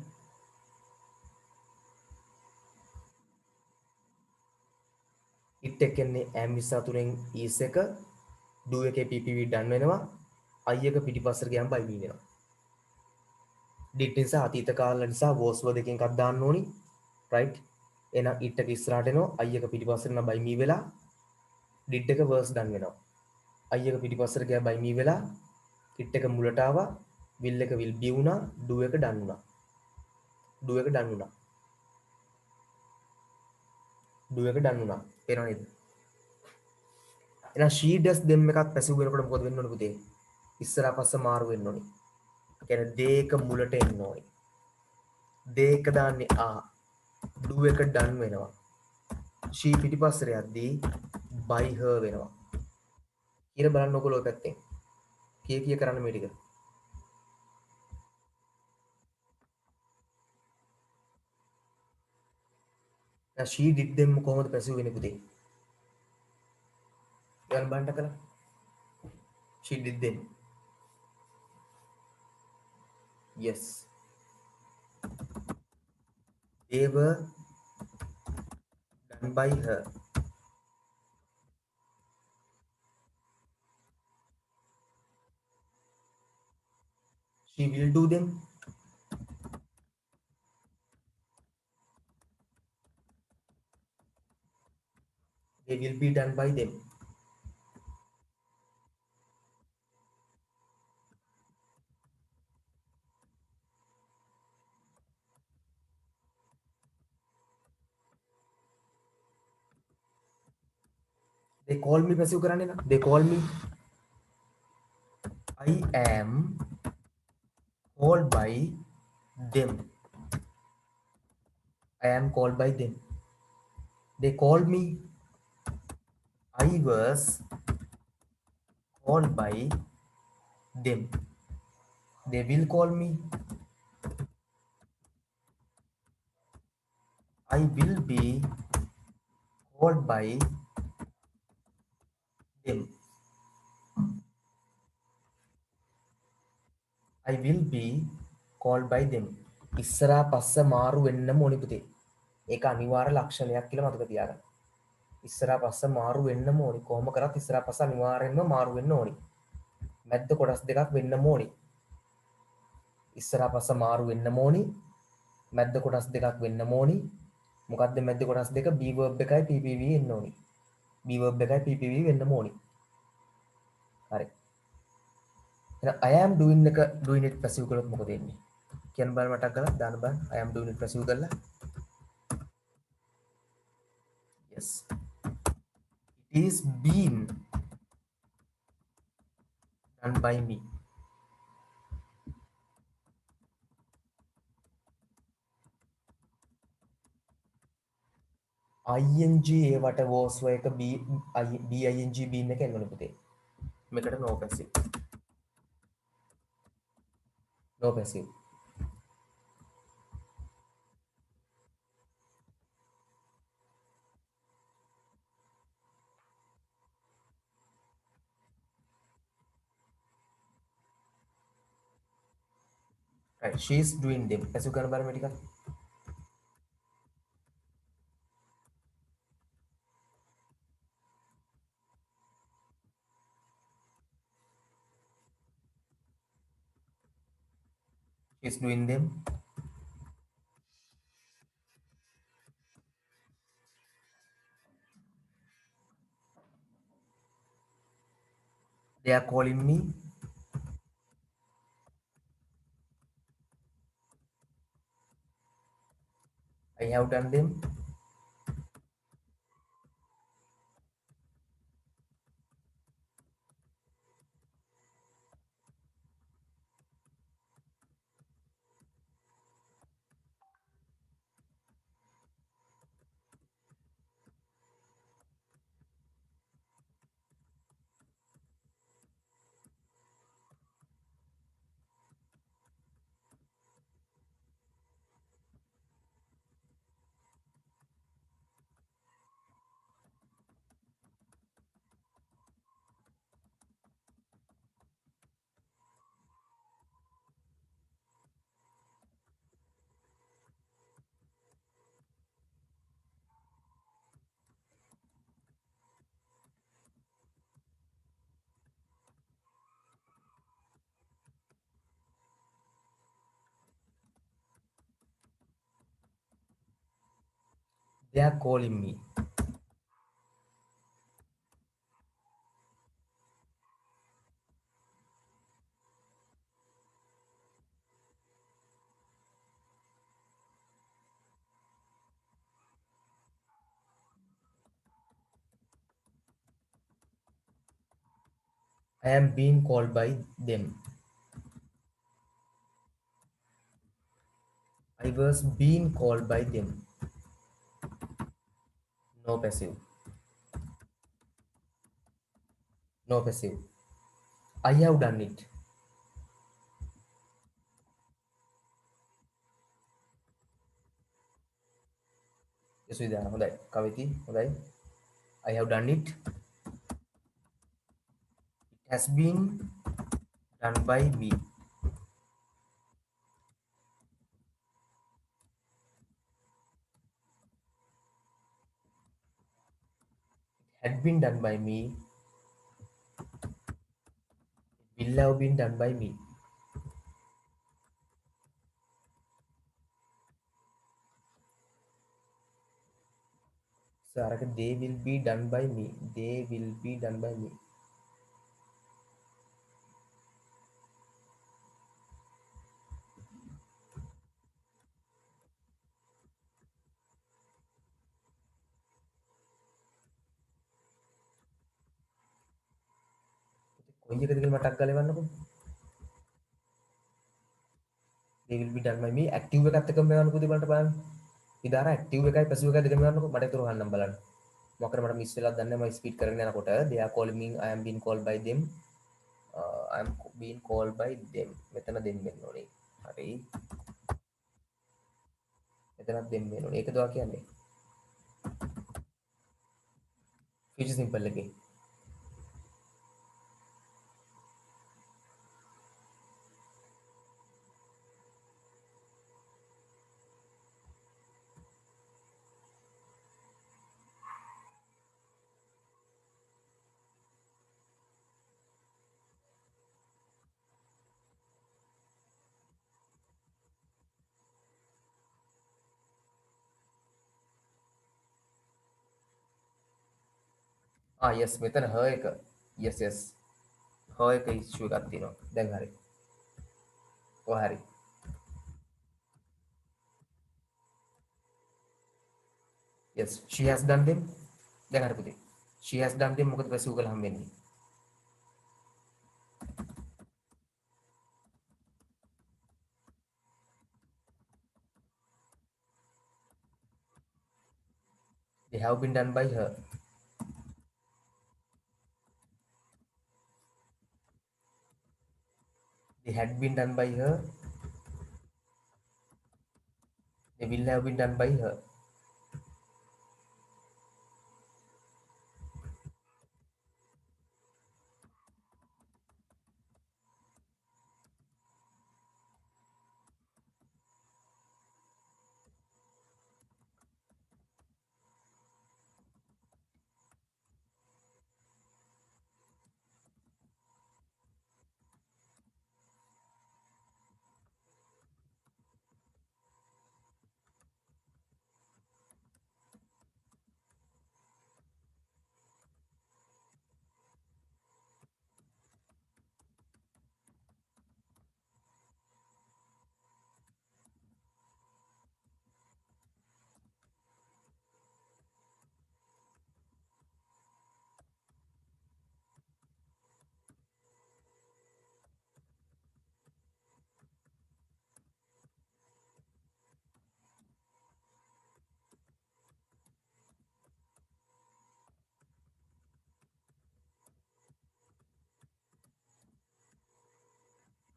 A: It එකන්නේ am විස අතුරෙන් is එක do එකේ ppv done වෙනවා I එක පිටිපස්සට ගියාම by me වෙනවා. did නිසා අතීත කාල නිසා was වල දෙකෙන් එකක් දාන්න ඕනි. right? එහෙනම් it එක ඉස්සරහට එනවා I එක පිටිපස්සට යනවා by me වෙලා did එක was done වෙනවා. I එක පිටිපස්සට ගියා by me වෙලා it එක මුලට ආවා will එක will be වුණා do එක done වුණා. do එක done වුණා. do එක done වුණා. තේරෙනව නේද? එහෙනම් she does them එකක් පැසිව් වෙනකොට මොකද වෙන්න ඕනේ පුතේ? ඉස්සරහා පස්ස මාරු වෙන්න ඕනේ. කියන්නේ they එක මුලට එන්න ඕනේ. they එක දාන්නේ ආ. do එක done වෙනවා. she පිටිපස්සට යද්දී by her වෙනවා. ඊට බලන්න ඔයගොල්ලෝ ඔය පැත්තෙන්. කිය කරන්න මේ ටික. දැන් she did them කොහොමද පැසිව් වෙන්නේ පුතේ? යන්න බලන්න කළා. she did them. yes. they were done by her. she will do them. they will be done by them. they call me passive කරන්නේ නා. they call me. I am called by them. I am called by them. They called me. I was called by them. They will call me. I will be called by them. I will be called by them. ඉස්සරහා පස්ස මාරු වෙන්නම ඕනි පුතේ. ඒක අනිවාර්ය ලක්ෂණයක් කියලා මතක තියාගන්න. ඉස්සරහා පස්ස මාරු වෙන්නම ඕනි. කොහොම කරත් ඉස්සරහා පස්ස අනිවාර්යෙන්ම මාරු වෙන්න ඕනි. මැද්ද කොටස් දෙකක් වෙන්නම ඕනි. ඉස්සරහා පස්ස මාරු වෙන්නම ඕනි. මැද්ද කොටස් දෙකක් වෙන්නම ඕනි. මොකක්ද මැද්ද කොටස් දෙක? be verb එකයි ppv එන්න ඕනි. be verb එකයි ppv වෙන්නම ඕනි. හරි. එහෙනම් I am doing එක doing it passive කළොත් මොකද වෙන්නේ? කියන්න බලන්න මටක් ගාලා දාන්න බලන්න. I am doing it passive කරලා. yes. it is been done by me. ing ඒවට was එක bing been එක එන්න ඕනේ පුතේ. මේකට no passive. no passive. right. she is doing them. passive කරන බලන්න මේ ටික. is doing them. They are calling me. I have done them. They are calling me. I am being called by them. I was being called by them. No passive. No passive. I have done it. Yes, Vidya. හොඳයි. Kaviti. හොඳයි. I have done it. It has been done by me. Had been done by me. It will have been done by me. So, they will be done by me. They will be done by me. කොයි එකද කියලා මතක් කරලා බලන්නකෝ. They will be done by me. Active එකත් එක්කම මේවන්නකෝ දෙබලට බලන්න. ඉදාර active එකයි passive එකයි දෙකම මේවන්නකෝ. මට ඒක උරහන්නම් බලන්න. මොකද මට මිස් වෙලා දන්නේ මම ස්පීඩ් කරගෙන යනකොට they are calling me. I am being called by them. I am being called by them. මෙතන them වෙන්න ඕනේ. හරි. මෙතනත් them වෙන්න ඕනේ. ඒකද ඔයා කියන්නේ? future simple එකේ. yes මෙතන her එක. yes. her එක issue එකක් තියෙනවා. දැන් හරි. ඔය හරි. yes she has done them. දැන් හරි පුතේ. she has done them මොකද passive කළාම වෙන්නේ? they have been done by her. They had been done by her. They will have been done by her.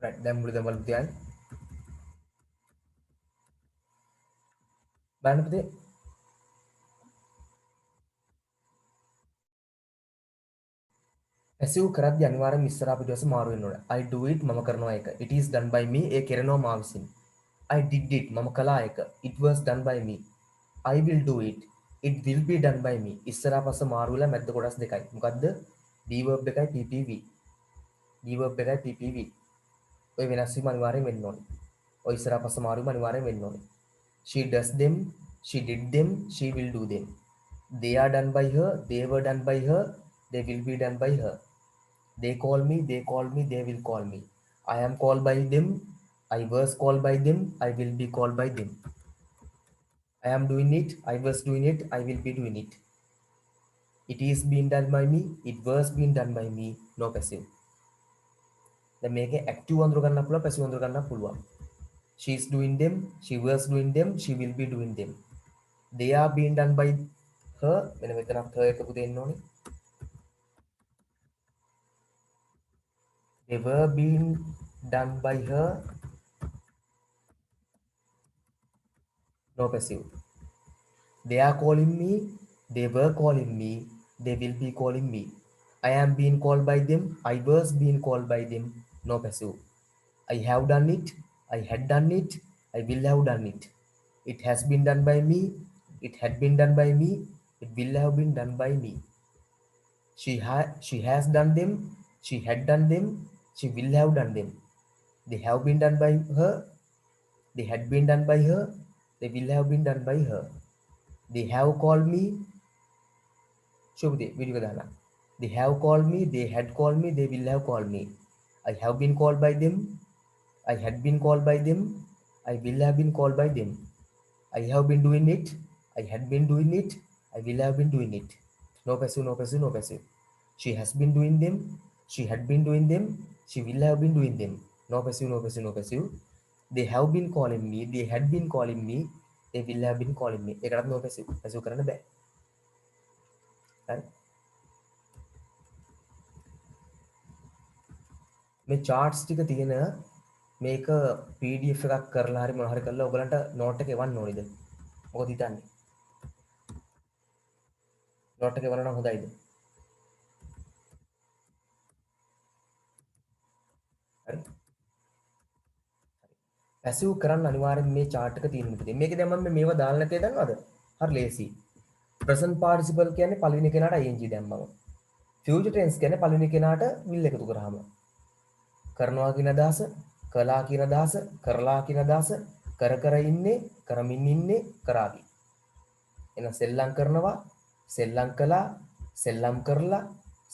A: right දැන් මුල දමල් පුතියයි බලන්න පුතේ ඇසිව් කරද්දී අනිවාර්යෙන්ම ඉස්සරහා පිටුවස මාරු වෙන්න ඕනේ. I do it මම කරනවා එක. It is done by me ඒ කරනවා මා විසින්. I did it මම කළා එක. It was done by me. I will do it. It will be done by me. ඉස්සරහා පස්ස මාරු වෙලා මැද්ද කොටස් දෙකයි. මොකද්ද? be verb එකයි ppv. be verb එකයි ppv. ඔය වෙනස් වීම අනිවාර්යෙන් වෙන්න ඕනේ. ඔය ඉස්සරහා පස්ස මාරු වීම අනිවාර්යෙන් වෙන්න ඕනේ. She does them, she did them, she will do them. They are done by her, they were done by her, they will be done by her. They call me, they will call me. I am called by them, I was called by them, I will be called by them. I am doing it, I was doing it, I will be doing it. It is being done by me, it was being done by me. No passive. දැන් මේකේ active අඳුර ගන්න පුළුවන්, passive අඳුර ගන්න පුළුවන්. She is doing them, she was doing them, she will be doing them. They are being done by her. මෙන්න මෙතනත් her එකකුත් දෙන්න ඕනේ. They were being done by her. No passive. They are calling me, they were calling me, they will be calling me. I am being called by them, I was being called by them. No passive. I have done it, I had done it, I will have done it. It has been done by me, it had been done by me, it will have been done by me. She has done them, she had done them, she will have done them. They have been done by her, they had been done by her, they will have been done by her. They have called me. Video දාලා. They have called me, they had called me, they will have called me. I have been called by them, I had been called by them, I will have been called by them. I have been doing it, I had been doing it, I will have been doing it. No passive, no passive, no passive. She has been doing them, she had been doing them, she will have been doing them. No passive, no passive, no passive. They have been calling me, they had been calling me, they will have been calling me. ඒකටත් no passive. passive කරන්න බෑ. හරි. මේ charts ටික තියෙන මේක PDF එකක් කරලා හරි මොනවා හරි කරලා ඔයගලන්ට note එක එවන්න ඕනේද? මොකද හිතන්නේ? note එක එවන්න නම් හොඳයිද? හරි. passive කරන්න අනිවාර්යෙන් මේ chart එක තියෙන්න ඕනේ. මේකේ දැන් මම මේවා දාලා නැතේ දන්නවද? හරි ලේසි. present participle කියන්නේ පළවෙනි කෙනාට ing දැම්මම. future tense කියන්නේ පළවෙනි කෙනාට will එකතු කරාම. කරනවා කියන අදහස, කළා කියන අදහස, කරලා කියන අදහස, කර ඉන්නේ, කරමින් ඉන්නේ, කරાવી. එහෙනම් සෙල්ලම් කරනවා, සෙල්ලම් කළා, සෙල්ලම් කරලා,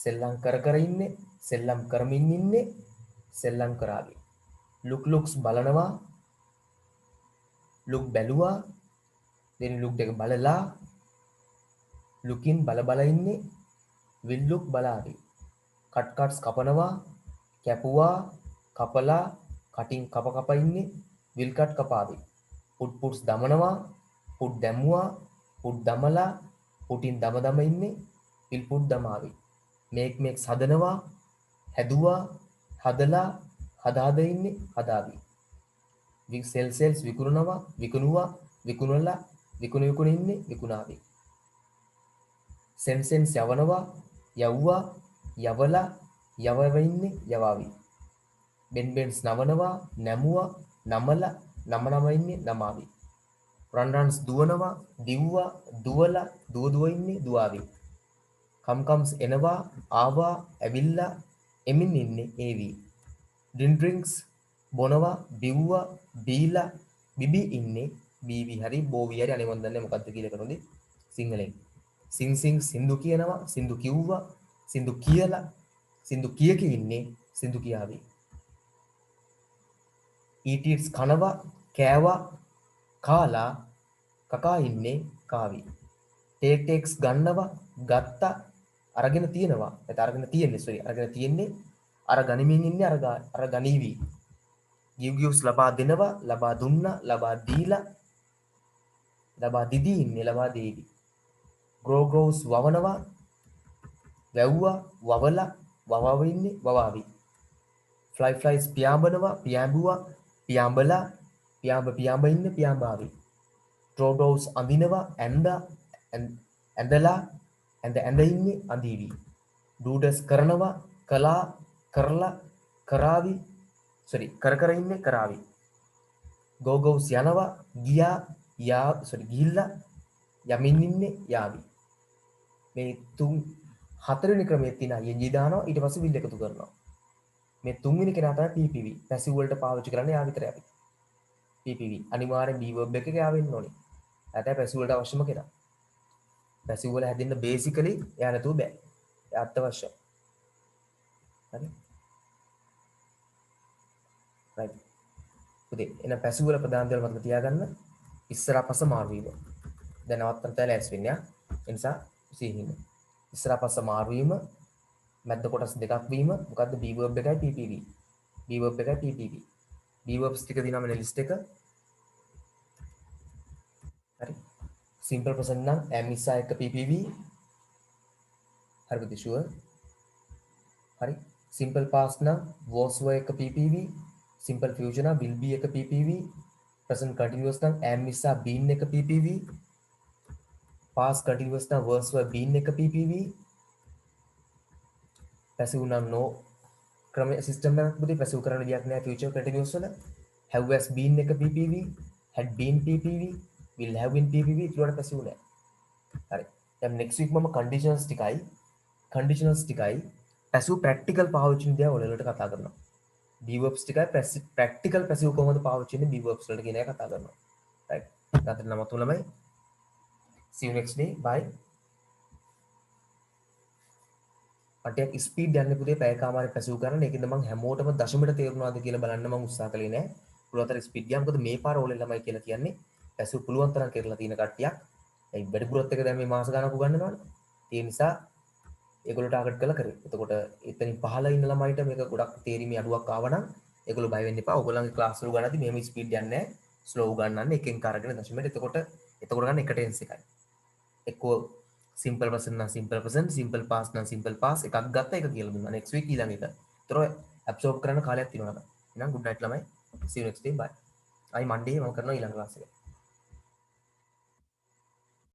A: සෙල්ලම් කර ඉන්නේ, සෙල්ලම් කරමින් ඉන්නේ, සෙල්ලම් කරાવી. looks බලනවා, look බැලුවා, then look දෙක බලලා, looking බල ඉන්නේ, will look බලාවි. cuts කපනවා, කැපුවා, කපලා, කටින් කප ඉන්නේ, will cut කපාවි. puts දමනවා, put දැම්මුවා, put දමලා, putin දම ඉන්නේ, will put දමාවි. makes හදනවා, හැදුවා, හදලා, හදාද ඉන්නේ, හදාවි. sells විකුණනවා, විකුණුවා, විකුණලා, විකුණ ඉන්නේ, විකුණාවි. sends යවනවා, යවුවා, යවලා, යවව ඉන්නේ, යවාවි. bends නවනවා, නැමුවා, නමලා, නම ඉන්නේ, නමාවි. runs දුවනවා, දිව්වා, දුවලා, දුව ඉන්නේ, දුවාවි. comes එනවා, ආවා, ඇවිල්ලා, එමින් ඉන්නේ, ඒවි. drinks බොනවා, බිව්වා, බීලා, බිබි ඉන්නේ, බීවි හරි, බෝවි හරි අනේ මන් දන්නේ මොකද්ද කියලා කරනොද සිංහලෙන්. sing සින්දු කියනවා, සින්දු කිව්වා, සින්දු කියලා, සින්දු කියක ඉන්නේ, සින්දු කියාවි. eats කනවා, කෑවා, කාලා, කකා ඉන්නේ, කාවි. takes ගන්නවා, ගත්තා, අරගෙන තියෙනවා. නැත්නම් අරගෙන තියෙන්නේ, අර ගනිමින් ඉන්නේ, අර ගනීවි. gives ලබා දෙනවා, ලබා දුන්නා, ලබා දීලා, ලබා දිදී ඉන්නේ, ලබා දේවි. grows වවනවා, වැව්වා, වවලා, වවව ඉන්නේ, වවාවි. flies පියාඹනවා පියාඹුවා පියාඹලා පියාඹ ඉන්න පියාඹාවි drove අඳිනවා ඇඳා ඇඳලා ඇඳ ඉන්නේ අඳීවි doodles කරනවා කලා කරලා කරාවි කර ඉන්නේ කරාවි ගෝගෝස් යනවා ගිහිල්ලා යමින් ඉන්නේ යාවි මේ තුන් හතරවෙනි ක්‍රමයේ තියෙන ing දානවා ඊට පස්සේ will එකතු කරනවා මේ තුන්වෙනි කෙනා තමයි PPV passive වලට පාවිච්චි කරන්නේ යා විතරයි අපි PPV අනිවාර්යෙන් be verb එකක යා වෙන්න ඕනේ නැත්නම් passive වලට අවශ්‍යම කෙනා passive වල හැදෙන්න basically යා නැතුව බෑ යා අත්‍යවශ්‍යයි හරි right පුතේ එන passive වල ප්‍රධාන දේවල් මතක තියාගන්න ඉස්සරහා පස්ස මාරු වීම දැන් නවත්තන්න තැල ඇස් වෙන්නේ ඒ නිසා සිහින්න ඉස්සරහා පස්ස මාරු වීම මැද්ද කොටස් දෙකක් වීම මොකද්ද be verb එකයි PPV be verb එකයි PPV be verbs ටික දිනම මේ ලිස්ට් එක හරි simple present නම් am is එක PPV හරිද sure හරි simple past නම් was were එක PPV simple future නම් will be එක PPV present continuous නම් am is been එක PPV past continuous නම් was were been එක PPV passive නම් no ක්‍රම සිස්ටම් එකක් පුතේ passive කරන්න දෙයක් නෑ future continuous වල have has been එක PPV had been PPV will have been PPV ඒකට passive නෑ හරි දැන් next week මම conditionals ටිකයි passive practical පාවිච්චි කරන දේ වලට කතා කරනවා be verbs ටිකයි practical passive කොහොමද පාවිච්චි කරන්නේ be verbs වලට කියන එක කතා කරනවා right නැත්නම් නම තුනමයි see you next day bye මට ස්පීඩ් යන්න පුතේ පැයකමාරක් පැසිව් කරන්න ඒකෙන්ද මම හැමෝටම දශමයට තේරුණාද කියලා බලන්න මම උත්සාහ කළේ නෑ පුළුවන් තරම් ස්පීඩ් ගියා මොකද මේ පාර ඕලේ ළමයි කියලා කියන්නේ පැසිව් පුළුවන් තරම් කරලා තියෙන කට්ටියක් ඒ වැඩිපුරත් එක දැන් මේ මාස ගණනක් උගන්වනවනේ ඒ නිසා ඒගොල්ලෝ ටාගට් කරලා කරේ එතකොට එතනින් පහළ ඉන්න ළමයිට මේක ගොඩක් තේරීමේ අඩුවක් ආවනම් ඒගොල්ලෝ බය වෙන්න එපා ඕගොල්ලන්ගේ ක්ලාස් වල ගන්නදී මෙහෙම ස්පීඩ් යන්නේ නෑ ස්ලෝ ගන්නන්නේ එකෙන් කරගෙන දශමයට එතකොට ගන්න එක ටෙන්ස් එකයි එක්කෝ simple present නම් simple present simple past නම් simple past එකක් ගත්තා ඒක කියලා දුන්නා next week ඊළඟ එක. ඒතර absorb කරන්න කාලයක් තියෙනවා. එහෙනම් good night ළමයි. see you next day bye. ආයි monday මම කරනවා ඊළඟ class එක.